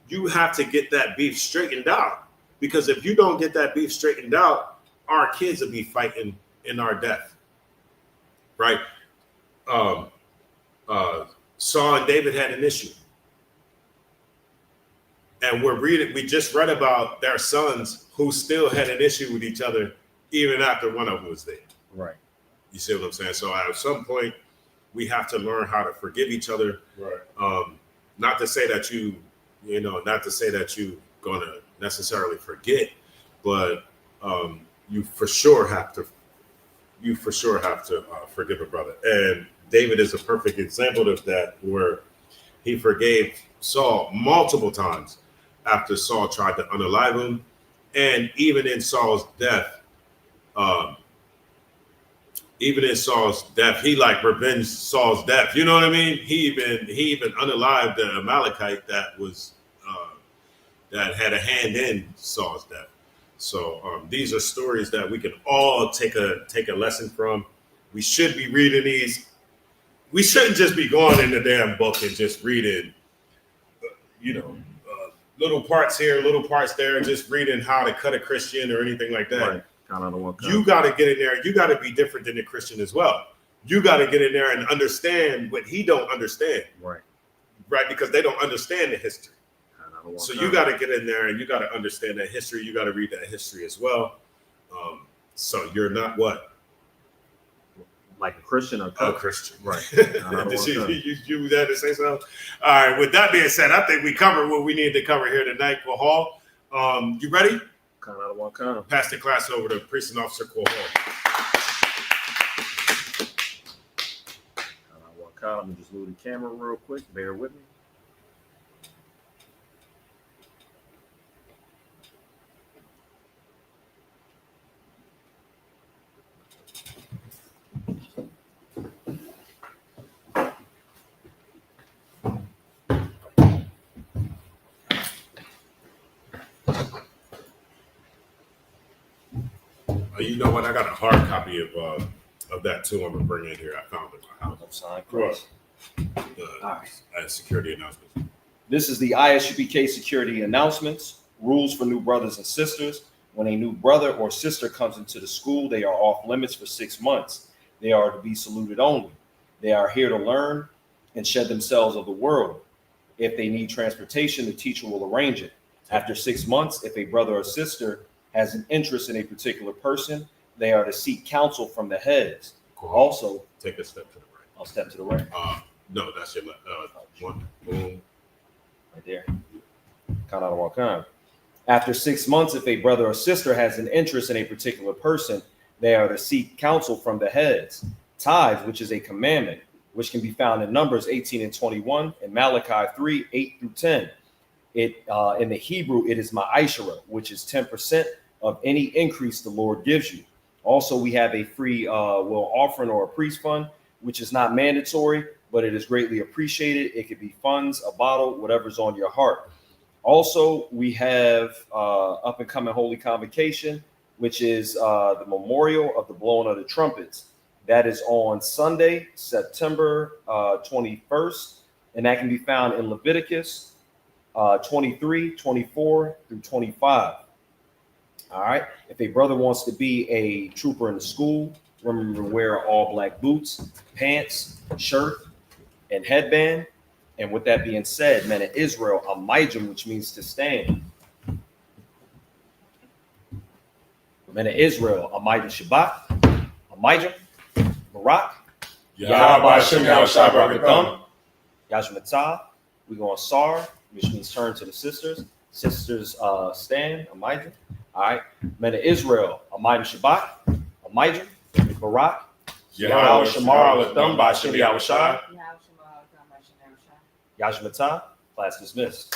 you have to get that beef straightened out, because if you don't get that beef straightened out, our kids will be fighting in our death. Right? Saul and David had an issue. And we just read about their sons who still had an issue with each other even after one of them was dead. Right. You see what I'm saying? So at some point, we have to learn how to forgive each other. Right. Not to say that you're gonna necessarily forget, but you for sure have to forgive a brother. And David is a perfect example of that, where he forgave Saul multiple times after Saul tried to unalive him. And even in Saul's death, he like revenged Saul's death. You know what I mean? He even unalived the Amalekite that had a hand in Saul's death. So these are stories that we can all take a lesson from. We should be reading these. We shouldn't just be going in the damn book and just reading, little parts here, little parts there, just reading how to cut a Christian or anything like that. Right. You got to get in there. You got to be different than the Christian as well. You got to get in there and understand what he don't understand. Right. Right. Because they don't understand the history. So you got to get in there and you got to understand that history. You got to read that history as well. So you're not what? Like a Christian or A Christian. Right. you had to say so? All right. With that being said, I think we covered what we needed to cover here tonight, Hall. You ready? Kind out of one kind. Pass the class over to Priest and Officer Hall. Kind out of one kind. Let me just move the camera real quick. Bear with me. You know what? I got a hard copy of that too. I'm gonna bring it here. I found it in my house. I'm sorry, Chris. Security announcements. This is the ISUPK security announcements. Rules for new brothers and sisters. When a new brother or sister comes into the school, they are off limits for 6 months. They are to be saluted only. They are here to learn and shed themselves of the world. If they need transportation, the teacher will arrange it. After 6 months, if a brother or sister has an interest in a particular person, they are to seek counsel from the heads. Also, take a step to the right. I'll step to the right. No, that's your left. One, boom. Right there. Count out of all kind. After 6 months, if a brother or sister has an interest in a particular person, they are to seek counsel from the heads. Tithes, which is a commandment, which can be found in Numbers 18 and 21 and Malachi 3, 8 through 10. In the Hebrew, it is ma'ashara, which is 10% of any increase the Lord gives you. Also, we have a free will offering or a priest fund, which is not mandatory, but it is greatly appreciated. It could be funds, a bottle, whatever's on your heart. Also, we have up and coming Holy Convocation, which is the memorial of the blowing of the trumpets. That is on Sunday, September 21st, and that can be found in Leviticus 23, 24 through 25. All right. If a brother wants to be a trooper in the school, remember to wear all black boots, pants, shirt, and headband. And with that being said, men of Israel, a maijim, which means to stand. Men of Israel, a maijim Shabbat, a maijim, Barak, Yahweh Shem Yahushua Barakatham. Yashmatah. We go on Sar, which means turn to the sisters. Sisters stand, a maijim. All right. Men of Israel, a maijim Shabbat, a maijim, Barak, Yahweh Shamar Alatham by Shem Yahushua. Yashmatah. Class dismissed.